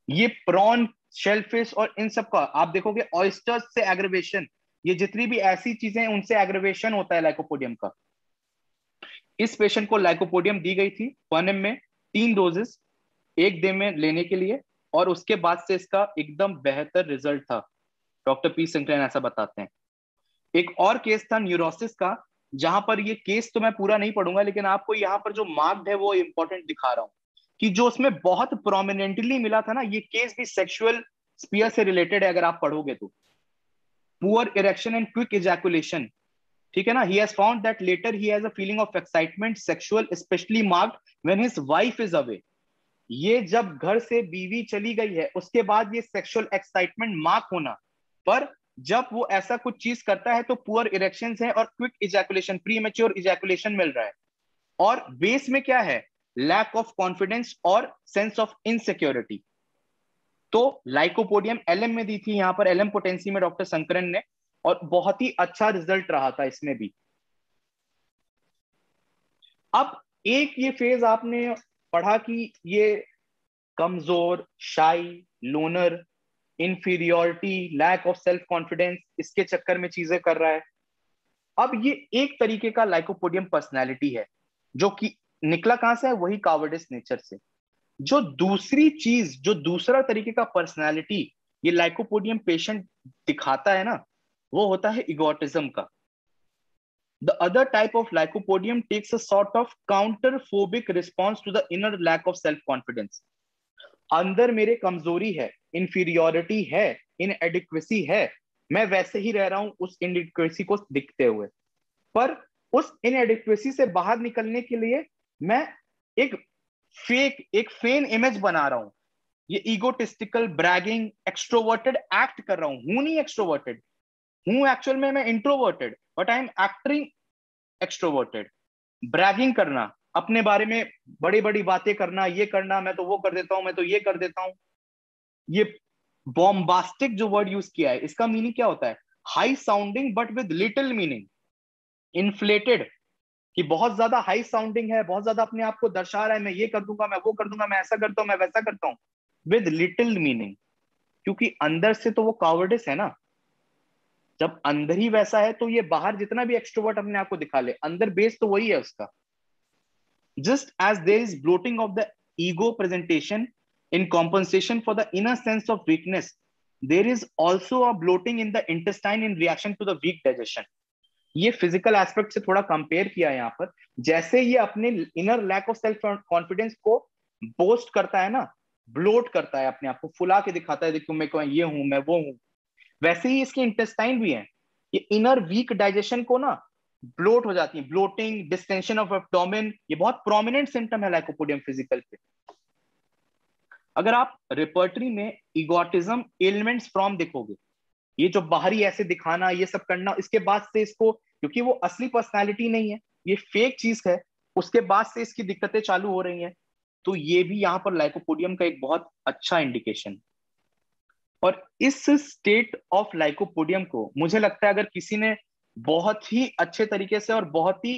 ये प्रॉन, शेलफिश और इन सब का आप देखोगे, ऑयस्टर्स से एग्रेवेशन, ये जितनी भी ऐसी चीजें हैं उनसे एग्रेवेशन होता है लाइकोपोडियम का. इस पेशेंट को लाइकोपोडियम दी गई थी पनेम में 3 डोजेस एक दिन में लेने के लिए, और उसके बाद से इसका एकदम बेहतर रिजल्ट था. डॉक्टर पी शंकरन ऐसा बताते हैं. एक और केस था न्यूरोसिस का, जहां पर ये केस तो मैं पूरा नहीं पढ़ूंगा, लेकिन आपको यहाँ पर जो मार्क्ड है वो इंपॉर्टेंट दिखा रहा हूं कि जो उसमें बहुत प्रोमिनेंटली मिला था ना, ये केस भी सेक्सुअल स्पीयर से रिलेटेड है अगर आप पढ़ोगे तो. Poor erection and quick ejaculation. ठीक है ना. He has found that later he has a feeling of excitement sexual specially marked when his wife is away. ये जब घर से बीवी चली गई है उसके बाद ये सेक्सुअल एक्साइटमेंट मार्क होना, पर जब वो ऐसा कुछ चीज करता है तो पुअर इरेक्शंस है और क्विक इजैकुलेशन, प्रीमेच्योर इजैकुलेशन मिल रहा है. और बेस में क्या है? लैक ऑफ कॉन्फिडेंस और सेंस ऑफ इनसिक्योरिटी. तो लाइकोपोडियम एलएम में दी थी यहां पर, एलएम पोटेंसी में डॉक्टर शंकरन ने, और बहुत ही अच्छा रिजल्ट रहा था इसमें भी. अब एक ये फेज आपने पढ़ा कि ये कमजोर, shy, loner, inferiority, lack of self confidence, इसके चक्कर में चीजें कर रहा है। अब ये एक तरीके का लाइकोपोडियम पर्सनैलिटी है, जो कि निकला कहां से है, वही कावर्डिस नेचर से। जो दूसरी चीज, जो दूसरा तरीके का पर्सनैलिटी ये लाइकोपोडियम पेशेंट दिखाता है ना, वो होता है इगोटिज्म का। The other type of lycopodium takes a sort of counterphobic response to the inner lack of self-confidence. अंदर मेरे कमजोरी है, इंफीरियोरिटी है, इनएडिक्वेसी है, मैं वैसे ही रह रहा हूं उस इनएडिक्वेसी को दिखते हुए, पर उस इनएडिक्वेसी से बाहर निकलने के लिए मैं एक एक फेन इमेज बना रहा हूं। ये ईगोटिस्टिकल, ब्रैगिंग, एक्सट्रोवर्टेड एक्ट कर रहा हूं नहीं एक्सट्रोवर्टेड हूं, एक्चुअल में मैं introverted, but I am acting extroverted. Bragging करना, अपने बारे में बड़ी बड़ी बातें करना, ये करना, मैं तो वो कर देता हूं, मैं तो ये कर देता हूं। ये बॉम्बास्टिक जो वर्ड यूज किया है, इसका मीनिंग क्या होता है, high sounding but with little meaning. Inflated, कि बहुत ज्यादा हाई साउंडिंग है, बहुत ज्यादा अपने आप को दर्शा रहा है, मैं ये कर दूंगा, मैं वो कर दूंगा, मैं ऐसा करता हूं, मैं वैसा करता हूं, विद लिटिल मीनिंग। क्योंकि अंदर से तो वो कावर्डिस है ना। जब अंदर ही वैसा है तो ये बाहर जितना भी एक्सट्रोवर्ट अपने आप को दिखा ले, अंदर बेस तो वही है उसका। Just as there is bloating of the ego presentation in compensation for the inner sense of weakness, there is also a bloating in the intestine in reaction to the weak digestion. ये physical aspect से थोड़ा compare किया है यहाँ पर। जैसे ये अपने inner lack of self confidence को बोस्ट करता है ना, ब्लोट करता है, अपने आप को फुला के दिखाता है, देखो मैं ये हूं, मैं वो हूं, वैसे ही इसके इंटेस्टाइन भी हैं। ये इनर वीक डाइजेशन को ना ब्लोट हो जाती है, ब्लोटिंग, डिस्टेंशन ऑफ एब्डोमेन, ये बहुत प्रोमिनेंट सिम्टम है लाइकोपोडियम फिजिकल पे। अगर आप रिपर्टरी में इगोटिज्म एलिमेंट्स फ्रॉम देखोगे, ये जो बाहरी ऐसे दिखाना, ये सब करना, इसके बाद से इसको, क्योंकि वो असली पर्सनालिटी नहीं है, ये फेक चीज है, उसके बाद से इसकी दिक्कतें चालू हो रही हैं। तो ये भी यहाँ पर लाइकोपोडियम का एक बहुत अच्छा इंडिकेशन। और इस स्टेट ऑफ लाइकोपोडियम को मुझे लगता है अगर किसी ने बहुत ही अच्छे तरीके से और बहुत ही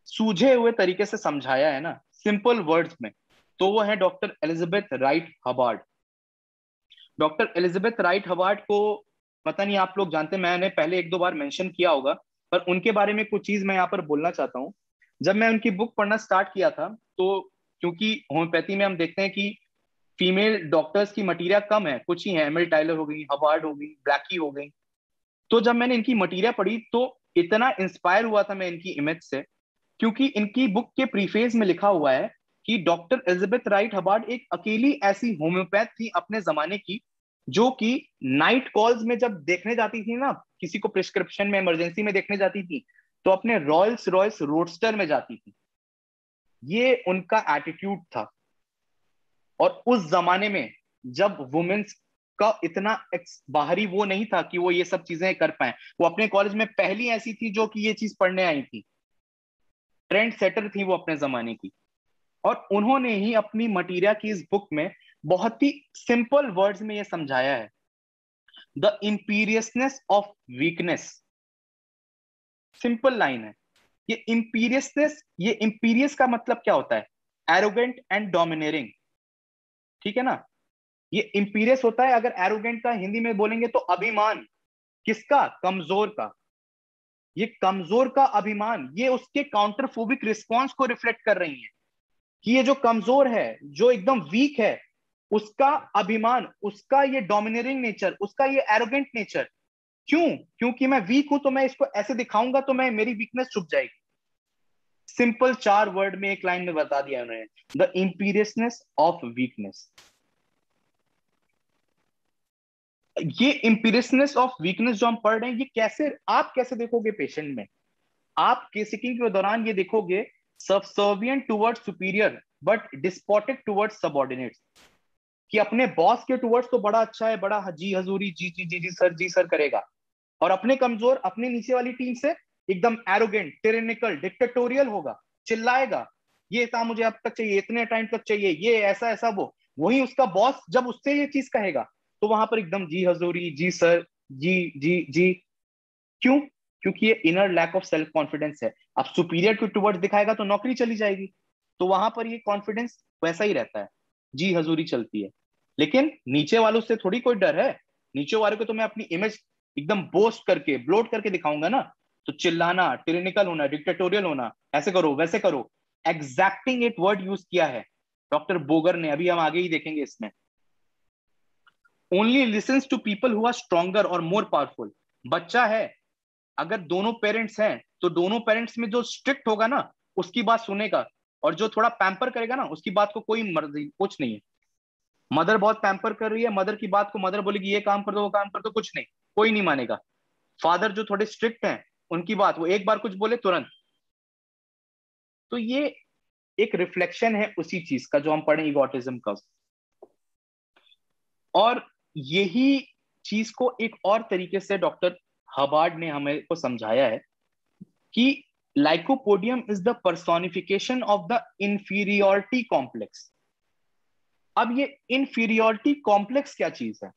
सूझे हुए तरीके से समझाया है ना, सिंपल वर्ड्स में, तो वो है doctor Elizabeth Wright Hubbard. Doctor Elizabeth Wright Hubbard को पता नहीं आप लोग जानते, मैंने पहले एक दो बार मेंशन किया होगा, पर उनके बारे में कुछ चीज मैं यहाँ पर बोलना चाहता हूँ। जब मैं उनकी बुक पढ़ना स्टार्ट किया था, तो क्योंकि होम्योपैथी में हम देखते हैं कि फीमेल डॉक्टर्स की मटीरिया कम है, कुछ ही है, एमिल टाइलर हो गई, हबार्ड हो गई, ब्लैकी हो गई। तो जब मैंने इनकी मटीरिया पढ़ी तो इतना इंस्पायर हुआ था मैं इनकी इमेज से, क्योंकि इनकी बुक के प्रीफेस में लिखा हुआ है कि डॉक्टर एलिजाबेथ राइट हबार्ड एक अकेली ऐसी होम्योपैथ थी अपने जमाने की, जो कि नाइट कॉल्स में जब देखने जाती थी ना, किसी को प्रिस्क्रिप्शन में इमरजेंसी में देखने जाती थी, तो अपने रॉयल्स रॉयल्स रोडस्टर में जाती थी। ये उनका एटीट्यूड था। और उस जमाने में जब वुमेन्स का इतना बाहरी वो नहीं था कि वो ये सब चीजें कर पाए, वो अपने कॉलेज में पहली ऐसी थी जो कि ये चीज पढ़ने आई थी, ट्रेंड सेटर थी वो अपने जमाने की। और उन्होंने ही अपनी मटीरिया की इस बुक में बहुत ही सिंपल वर्ड्स में ये समझाया है, the imperiousness of weakness. Simple line है। ये इंपीरियसनेस, ये इंपीरियस का मतलब क्या होता है, एरोगेंट एंड डोमिनेरिंग, ठीक है ना। ये इंपीरियस होता है, अगर एरोगेंट का हिंदी में बोलेंगे तो अभिमान, किसका, कमजोर का। ये कमजोर का अभिमान, ये उसके काउंटरफोबिक रिस्पॉन्स को रिफ्लेक्ट कर रही है, कि ये जो कमजोर है, जो एकदम वीक है, उसका अभिमान, उसका ये डोमिनेटिंग नेचर, उसका ये एरोगेंट नेचर। क्यों, क्योंकि मैं वीक हूं तो मैं इसको ऐसे दिखाऊंगा तो मैं, मेरी वीकनेस छुप जाएगी। सिंपल 4 वर्ड में एक लाइन में बता दिया उन्होंने, द इंपीरियसनेस ऑफ वीकनेस। ये इंपीरियसनेस ऑफ वीकनेस जो हम पढ़ रहे हैं, ये कैसे, आप कैसे देखोगे पेशेंट में, आप केसिंग के दौरान ये देखोगे, subservient towards superior but despotic towards subordinates, कि अपने बॉस के टुवर्ड्स तो बड़ा अच्छा है, बड़ा जी हजूरी, जी जी जी जी सर करेगा, और अपने कमजोर, अपने नीचे वाली टीम से एकदम एरोगेंट, टिरेनिकल, डिक्टेटोरियल होगा, चिल्लाएगा, ये काम मुझे अब तक चाहिए, इतने टाइम तक चाहिए, ये ऐसा ऐसा वो। वही उसका बॉस जब उससे ये चीज कहेगा, तो वहां पर एकदम जी हजूरी, जी सर, जी जी जी। क्यों, क्योंकि ये inner lack of self confidence है। अब सुपीरियर के टुवर्ड्स दिखाएगा तो नौकरी चली जाएगी, तो वहां पर ये कॉन्फिडेंस वैसा ही रहता है, जी हजूरी चलती है। लेकिन नीचे वालों से थोड़ी कोई डर है, नीचे वालों को तो मैं अपनी इमेज एकदम बोस्ट करके ब्लोट करके दिखाऊंगा ना, तो चिल्लाना, टिरेनिकल होना, डिक्टेटोरियल होना, ऐसे करो वैसे करो, एग्जैक्टिंग एक वर्ड यूज किया है डॉक्टर बोगर ने, अभी हम आगे ही देखेंगे इसमें। Only listens to people who are stronger और मोर पावरफुल। बच्चा है, अगर दोनों पेरेंट्स हैं तो दोनों पेरेंट्स में जो स्ट्रिक्ट होगा ना उसकी बात सुनेगा, और जो थोड़ा पैम्पर करेगा ना उसकी बात को कोई मर्जी कुछ नहीं है। मदर बहुत पैम्पर कर रही है, मदर की बात को मदर बोलेगी ये काम कर दो वो काम कर दो, कुछ नहीं, कोई नहीं मानेगा। फादर जो थोड़े स्ट्रिक्ट हैं उनकी बात, वो एक बार कुछ बोले तुरंत। तो ये एक रिफ्लेक्शन है उसी चीज का जो हम पढ़े ईगोटिज्म का। और यही चीज को एक और तरीके से डॉक्टर हबार्ड ने हमें को समझाया है कि lycopodium is the personification of the inferiority complex. अब ये इंफीरियोरिटी कॉम्प्लेक्स क्या चीज है?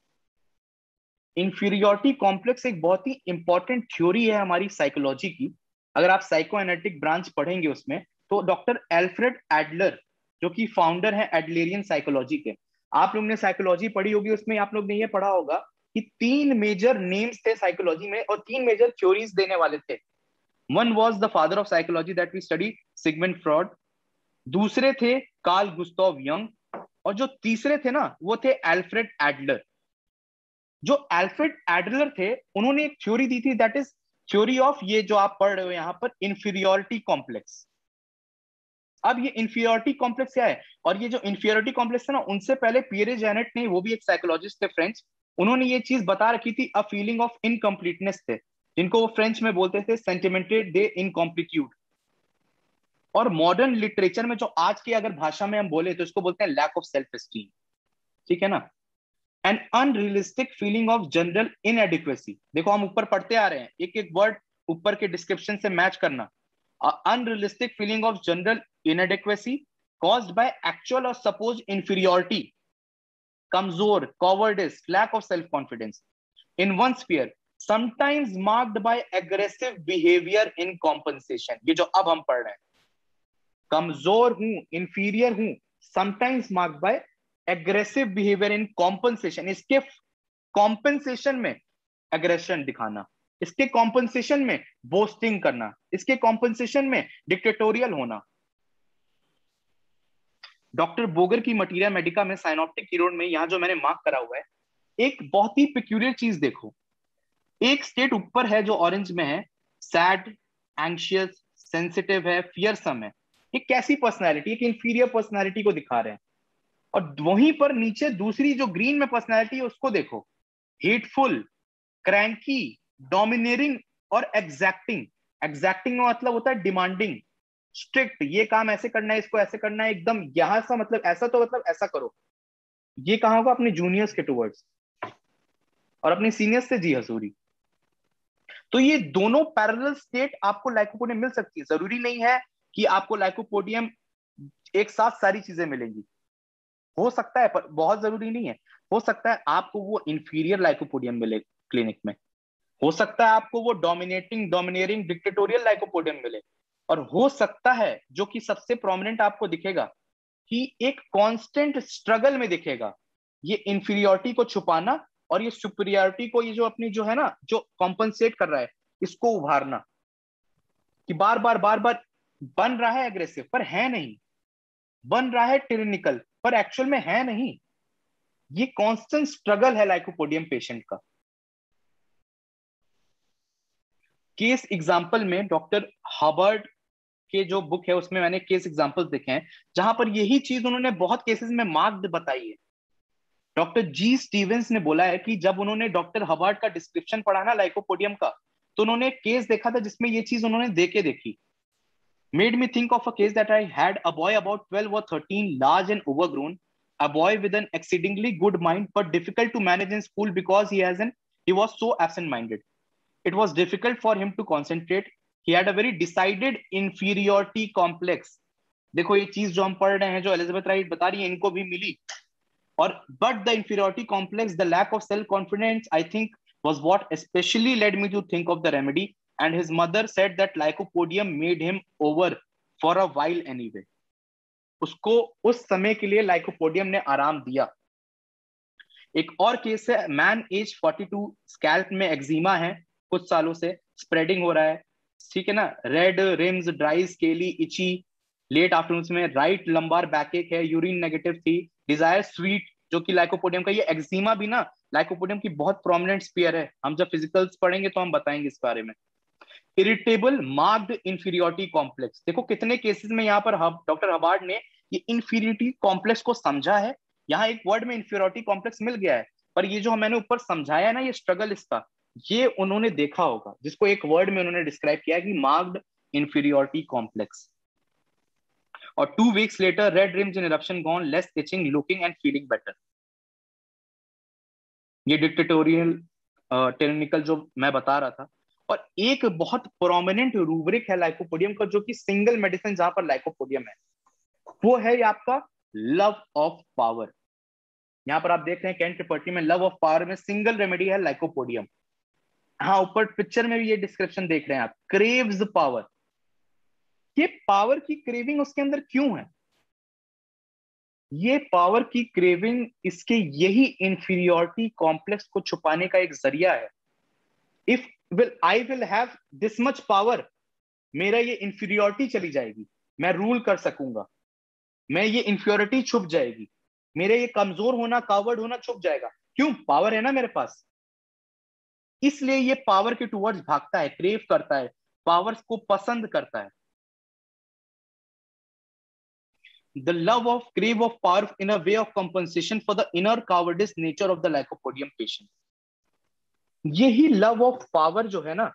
इंफीरियोरिटी कॉम्प्लेक्स एक बहुत ही इंपॉर्टेंट थ्योरी है हमारी साइकोलॉजी की। अगर आप साइको एनालिटिक ब्रांच पढ़ेंगे उसमें, तो डॉक्टर एल्फ्रेड एडलर जो कि फाउंडर है एडलेरियन साइकोलॉजी के, आप लोग ने साइकोलॉजी पढ़ी होगी, उसमें आप लोग ने ये पढ़ा होगा कि 3 मेजर नेम्स थे साइकोलॉजी में और 3 मेजर थ्योरीज देने वाले थे। One was the father of psychology that we study, Sigmund Freud. दूसरे थे कार्ल गुस्ताव यंग, और जो तीसरे थे ना वो थे एल्फ्रेड एडलर। जो एल्फ्रेड एडलर थे उन्होंने एक थ्योरी दी थी, दैट इज थ्योरी ऑफ, ये जो आप पढ़ रहे हो यहां पर, इंफीरियोरिटी कॉम्प्लेक्स। अब ये इंफीरियोरिटी कॉम्प्लेक्स क्या है? और ये जो इंफीरियोरिटी कॉम्प्लेक्स है ना, उनसे पहले पियरे जेनेट ने, वो भी एक साइकोलॉजिस्ट थे फ्रेंच, उन्होंने ये चीज बता रखी थी, अ फीलिंग ऑफ इनकम्प्लीटनेस थे, जिनको वो फ्रेंच में बोलते थे सेंटिमेंटेड दे इनकॉम्प्लीट्यूड। और मॉडर्न लिटरेचर में जो आज की अगर भाषा में हम बोले तो इसको बोलते हैं लैक ऑफ सेल्फ एस्टीम, ठीक है ना। N unrealistic feeling of general inadequacy. देखो हम ऊपर पढ़ते आ रहे हैं, एक एक वर्ड ऊपर के डिस्क्रिप्शन से मैच करना। Unrealistic feeling of general inadequacy caused by actual or supposed inferiority, कमजोर, cowardice, lack of self confidence in one sphere, sometimes marked by aggressive behavior in compensation। ये जो अब हम पढ़ रहे हैं, कमजोर हूं, इंफीरियर हूं, sometimes marked by aggressive behaviour in compensation, इसके कॉम्पनसेशन में एग्रेशन दिखाना, इसके कॉम्पनसेशन में बोस्टिंग करना, इसके कॉम्पनसेशन में डिक्टेटोरियल होना। डॉक्टर बोगर की मटीरिया मेडिका में साइनॉप्टिक कीरोड में, यहां जो मैंने मार्क करा हुआ है, एक बहुत ही पिक्यूलियर चीज देखो, एक स्टेट ऊपर है जो ऑरेंज में है, सैड, एंशियस, सेंसिटिव है, फियरसम है। ये कैसी पर्सनैलिटी, एक इंफीरियर पर्सनैलिटी को दिखा रहे हैं। और वहीं पर नीचे दूसरी जो ग्रीन में पर्सनैलिटी है उसको देखो, हेटफुल, क्रैंकी, डोमिनेटिंग और एग्जैक्टिंग। एग्जैक्टिंग का मतलब होता है डिमांडिंग, स्ट्रिक्ट, ये काम ऐसे करना है, इसको ऐसे करना है, एकदम यहां सा मतलब ऐसा, तो मतलब ऐसा करो। ये कहां होगा? अपने जूनियर्स के टुवर्ड्स, और अपने सीनियर्स से जी हजूरी। तो ये दोनों पैरेलल स्टेट आपको लाइकोपोडियम मिल सकती है। जरूरी नहीं है कि आपको लाइकोपोडियम एक साथ सारी चीजें मिलेंगी, हो सकता है, पर बहुत जरूरी नहीं है। हो सकता है आपको वो इंफीरियर लाइकोपोडियम मिले क्लिनिक में, हो सकता है आपको वो डोमिनेटिंग, डोमिनेटिंग, डिक्टेटोरियल लाइकोपोडियम मिले, और हो सकता है जो कि सबसे प्रोमिनेंट आपको दिखेगा कि एक कांस्टेंट स्ट्रगल में दिखेगा, ये इंफीरियोरिटी को छुपाना और ये सुपीरियरिटी को, ये जो अपनी जो है ना, जो कॉम्पनसेट कर रहा है, इसको उभारना, कि बार बार बार बार बन रहा है एग्रेसिव पर है नहीं, बन रहा है टिरेनिकल पर एक्चुअल में है नहीं। ये कांस्टेंट स्ट्रगल है लाइकोपोडियम पेशेंट का। केस एग्जांपल में डॉक्टर हबर्ड के जो बुक है उसमें मैंने केस एग्जांपल्स देखे हैं जहां पर यही चीज उन्होंने बहुत केसेस में मार्क्ड बताई है। डॉक्टर जी स्टीवेंस ने बोला है कि जब उन्होंने डॉक्टर हबर्ड का डिस्क्रिप्शन पढ़ा ना लाइकोपोडियम का, तो उन्होंने एक केस देखा था जिसमें ये चीज उन्होंने देके देखी। Made me think of a case that I had, a boy about 12 or 13, large and overgrown, a boy with an exceedingly good mind but difficult to manage in school because he was so absent-minded. It was difficult for him to concentrate. He had a very decided inferiority complex. देखो ये चीज जो हम पढ़ रहे हैं, जो Elizabeth right बता रही है, इनको भी मिली। और but the inferiority complex, the lack of self confidence, I think was what especially led me to think of the remedy and his mother said that lycopodium made him over for a while anyway. उसको उस समय के लिए lycopodium ने आराम दिया। एक और केस है, मैन एज 42, स्कैल्प में एक्जिमा है, कुछ सालों से स्प्रेडिंग हो रहा है, ठीक है ना, red rims, dry scaly, itchy, late afternoon में, राइट लंबार बैकएक है, यूरिन नेगेटिव थी, डिजायर स्वीट, जो कि लाइकोपोडियम का, ये एक्जिमा भी ना लाइकोपोडियम की बहुत प्रोमिनेंट स्पीयर है, हम जब फिजिकल्स पढ़ेंगे तो हम बताएंगे इस बारे में। इरिटेबल मार्क्ड इंफीरियोरिटी कॉम्प्लेक्स, देखो कितने केसेस में यहाँ पर डॉक्टर हबार्ड ने ये इंफीरियोरिटी कॉम्प्लेक्स को समझा है, यहाँ एक वर्ड में इंफीरियोरिटी कॉम्प्लेक्स मिल गया है, पर ये जो मैंने ऊपर समझाया ना, ये स्ट्रगल इसका, ये उन्होंने देखा होगा, जिसको एक वर्ड में उन्होंने डिस्क्राइब किया कि मार्क्ड इंफीरियोरिटी कॉम्प्लेक्स। और 2 weeks later red rims in eruption gone, less itching, looking and feeling better. ये डिक्टेटोरियल टेक्निकल जो मैं बता रहा था। और एक बहुत प्रोमिनेंट रूब्रिक है लाइकोपोडियम का, जो कि सिंगल मेडिसिन जहां पर लाइकोपोडियम है, वो है आपका लव ऑफ पावर। यहां पर आप देख रहे हैं कैंट ट्रिपर्टी में, लव ऑफ पावर में सिंगल रेमेडी है लाइकोपोडियम। हाँ, ऊपर पिक्चर में भी ये डिस्क्रिप्शन देख रहे हैं आप, क्रेव्स पावर। ये पावर की क्रेविंग उसके अंदर क्यों है? ये पावर की क्रेविंग इसके यही इंफीरियोरिटी कॉम्प्लेक्स को छुपाने का एक जरिया है। If I will have this much power, मेरा ये इंफीरियोरिटी चली जाएगी, मैं रूल कर सकूंगा, मैं ये इंफीरियोरिटी छुप जाएगी, मेरे ये कमजोर होना, कावर्ड होना छुप जाएगा। क्यों? पावर है ना मेरे पास। इसलिए ये पावर के टुवर्ड्स भागता है, क्रेव करता है, पावर को पसंद करता है। The love of crave of power in a way of compensation for the inner cowardice nature of the lycopodium patient. यही लव ऑफ पावर जो है ना,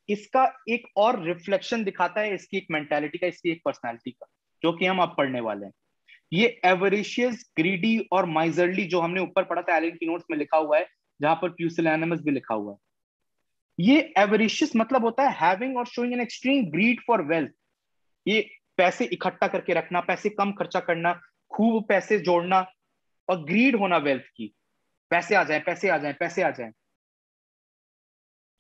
इसका एक और रिफ्लेक्शन दिखाता है इसकी एक मेंटालिटी का, इसकी एक पर्सनालिटी का, जो कि हम अब पढ़ने वाले हैं। ये एवरिशियस, ग्रीडी और माइजरली, जो हमने ऊपर पढ़ा था एलन की नोट्स में लिखा हुआ है, जहां पर प्यूसिलैनिमस भी लिखा हुआ है। ये एवरिशियस मतलब होता है हैविंग और showing an extreme greed for wealth. ये पैसे इकट्ठा करके रखना, पैसे कम खर्चा करना, खूब पैसे जोड़ना, और ग्रीड होना वेल्थ की, पैसे आ जाए, पैसे आ जाए, पैसे आ जाए।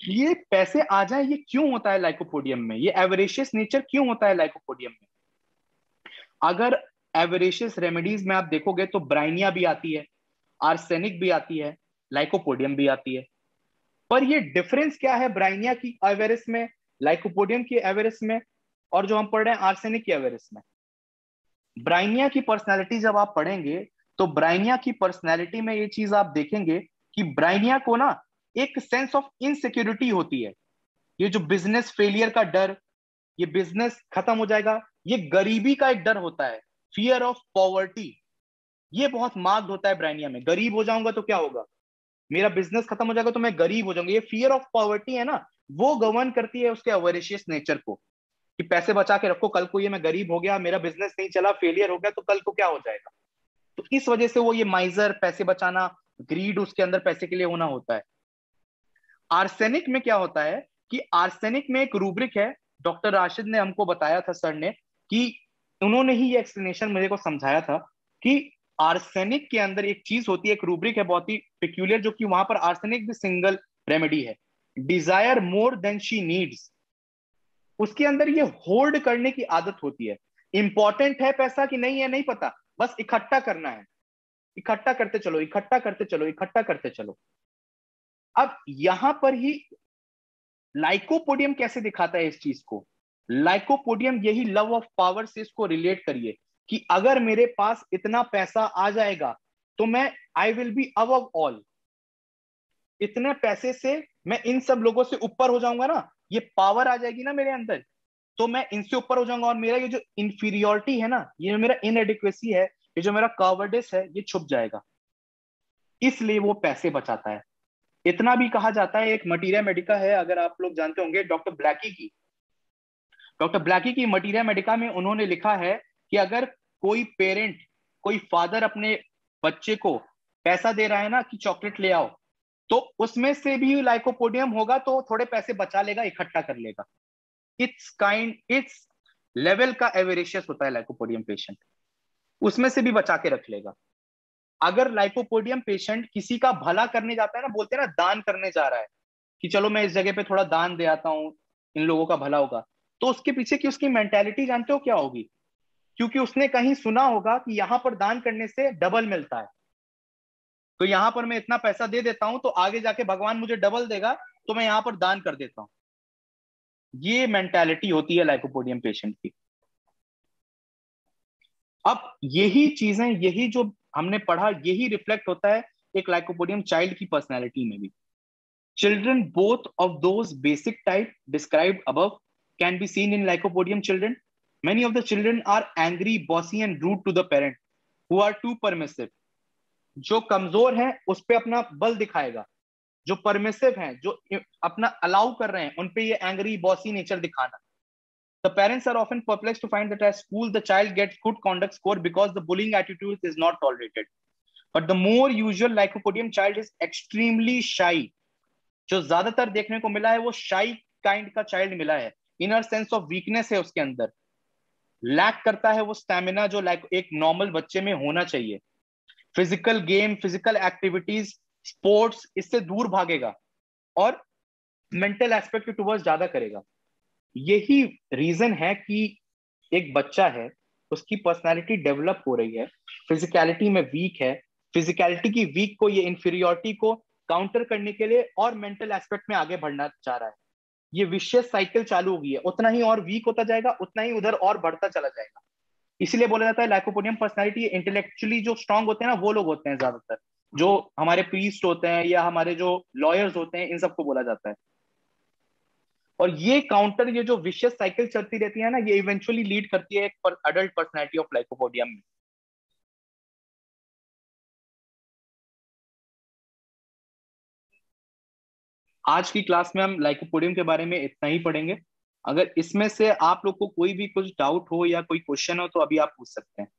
ये पैसे आ जाए, ये क्यों होता है लाइकोपोडियम में? ये एवरेशियस नेचर क्यों होता है लाइकोपोडियम में? अगर एवरेशियस रेमेडीज में आप देखोगे तो ब्राइनिया भी आती है, आर्सेनिक भी आती है, लाइकोपोडियम भी आती है। पर ये डिफरेंस क्या है ब्राइनिया की एवेरेस में, लाइकोपोडियम की एवेरेस में, और जो हम पढ़ रहे हैं आर्सेनिक की एवेरेस में? ब्राइनिया की पर्सनालिटी जब आप पढ़ेंगे तो ब्राइनिया की पर्सनालिटी में ये चीज आप देखेंगे कि ब्राइनिया को ना एक सेंस ऑफ इनसिक्योरिटी होती है। ये जो बिजनेस फेलियर का डर, ये बिजनेस खत्म हो जाएगा, ये गरीबी का एक डर होता है, फियर ऑफ पॉवर्टी, ये बहुत मार्क्ड होता है ब्राइनिया में। गरीब हो जाऊंगा तो क्या होगा, मेरा बिजनेस खत्म हो जाएगा तो मैं गरीब हो जाऊंगा। ये फियर ऑफ पॉवर्टी है ना, वो गवर्न करती है उसके अवेरिशियस नेचर को, कि पैसे बचा के रखो, कल को ये मैं गरीब हो गया, मेरा बिजनेस नहीं चला, फेलियर हो गया, तो कल को क्या हो जाएगा। तो इस वजह से वो ये माइजर, पैसे बचाना, ग्रीड उसके अंदर पैसे के लिए होना होता है। आर्सेनिक में क्या होता है कि आर्सेनिक में एक रूब्रिक है, डॉक्टर राशिद ने हमको बताया था, सर ने, कि उन्होंने ही ये एक्सप्लेनेशन मेरे को समझाया था कि आर्सेनिक के अंदर एक चीज होती है, एक रूब्रिक है बहुत ही पिक्यूलियर, जो कि वहां पर आर्सेनिक भी सिंगल रेमेडी है, desire more than she needs. उसके अंदर ये होल्ड करने की आदत होती है। इंपॉर्टेंट है पैसा कि नहीं है नहीं पता, बस इकट्ठा करना है, इकट्ठा करते चलो, इकट्ठा करते चलो, इकट्ठा करते चलो। अब यहां पर ही लाइकोपोडियम कैसे दिखाता है इस चीज को? लाइकोपोडियम यही लव ऑफ पावर से इसको रिलेट करिए कि अगर मेरे पास इतना पैसा आ जाएगा तो मैं I will be above all, इतने पैसे से मैं इन सब लोगों से ऊपर हो जाऊंगा ना, ये पावर आ जाएगी ना मेरे अंदर, तो मैं इनसे ऊपर हो जाऊंगा, और मेरा ये जो इंफीरियोरिटी है ना, ये जो मेरा इनएडिक्वेसी है, ये जो मेरा कावर्डिस है, ये छुप जाएगा। इसलिए वो पैसे बचाता है। इतना भी कहा जाता है, एक मटीरिया मेडिका है, अगर आप लोग जानते होंगे, डॉक्टर ब्लैकी की, डॉक्टर ब्लैकी की मटीरिया मेडिका में उन्होंने लिखा है कि अगर कोई पेरेंट, कोई फादर अपने बच्चे को पैसा दे रहा है ना कि चॉकलेट ले आओ, तो उसमें से भी लाइकोपोडियम होगा तो थोड़े पैसे बचा लेगा, इकट्ठा कर लेगा। इट्स लेवल का एवेरेशियस होता है लाइकोपोडियम पेशेंट, उसमें से भी बचा के रख लेगा। अगर लाइकोपोडियम पेशेंट किसी का भला करने जाता है ना, बोलते हैं ना दान करने जा रहा है, कि चलो मैं इस जगह पे थोड़ा दान दे आता हूँ, इन लोगों का भला होगा। तो उसके पीछे की उसकी मेंटेलिटी जानते हो क्या होगी? क्योंकि उसने कहीं सुना होगा कि यहां पर दान करने से डबल मिलता है, तो यहां पर मैं इतना पैसा दे देता हूं तो आगे जाके भगवान मुझे डबल देगा, तो मैं यहां पर दान कर देता हूं। ये मेंटालिटी होती है लाइकोपोडियम पेशेंट की। अब यही चीजें, यही जो हमने पढ़ा, यही रिफ्लेक्ट होता है एक लाइकोपोडियम चाइल्ड की पर्सनैलिटी में भी। Children both of those basic type described above can be seen in lycopodium children. Many of the children are angry, bossy and rude to the parent who are too permissive. जो कमजोर है उस पे अपना बल दिखाएगा, जो परमिसिव हैं, जो अपना अलाउ कर रहे हैं, उन पे ये एंग्री बॉसी नेचर दिखाना। The parents are often perplexed to find that at school the child gets good conduct score because the bullying attitude is not tolerated. But the more usual lycopodium child is extremely shy. जो ज्यादातर देखने को मिला है वो शाई kind का child मिला है। इनर सेंस ऑफ वीकनेस है उसके अंदर, लैक करता है वो स्टैमिना जो लाइक एक नॉर्मल बच्चे में होना चाहिए। Physical game, physical activities, sports, इससे दूर भागेगा और मेंटल एस्पेक्ट के टुवर्ड्स ज्यादा करेगा। यही रीजन है कि एक बच्चा है, उसकी पर्सनालिटी डेवलप हो रही है, फिजिकलिटी में वीक है, फिजिकलिटी की वीक को, ये इंफीरियोरिटी को काउंटर करने के लिए और मेंटल एस्पेक्ट में आगे बढ़ना चाह रहा है। ये विशियस साइकिल चालू हो गई है, उतना ही और वीक होता जाएगा, उतना ही उधर और बढ़ता चला जाएगा। इसीलिए बोला जाता है लाइकोपोडियम पर्सनालिटी इंटेलेक्चुअली जो स्ट्रांग होते हैं ना, वो लोग होते हैं ज्यादातर, जो हमारे प्रीस्ट होते हैं या हमारे जो लॉयर्स होते हैं, इन सबको बोला जाता है। और ये काउंटर, ये जो विशियस साइकिल चलती रहती है ना, ये इवेंचुअली लीड करती है एक अडल्ट पर्सनैलिटी ऑफ लाइकोपोडियम में। आज की क्लास में हम लाइकोपोडियम के बारे में इतना ही पढ़ेंगे। अगर इसमें से आप लोग को कोई भी कुछ डाउट हो या कोई क्वेश्चन हो तो अभी आप पूछ सकते हैं।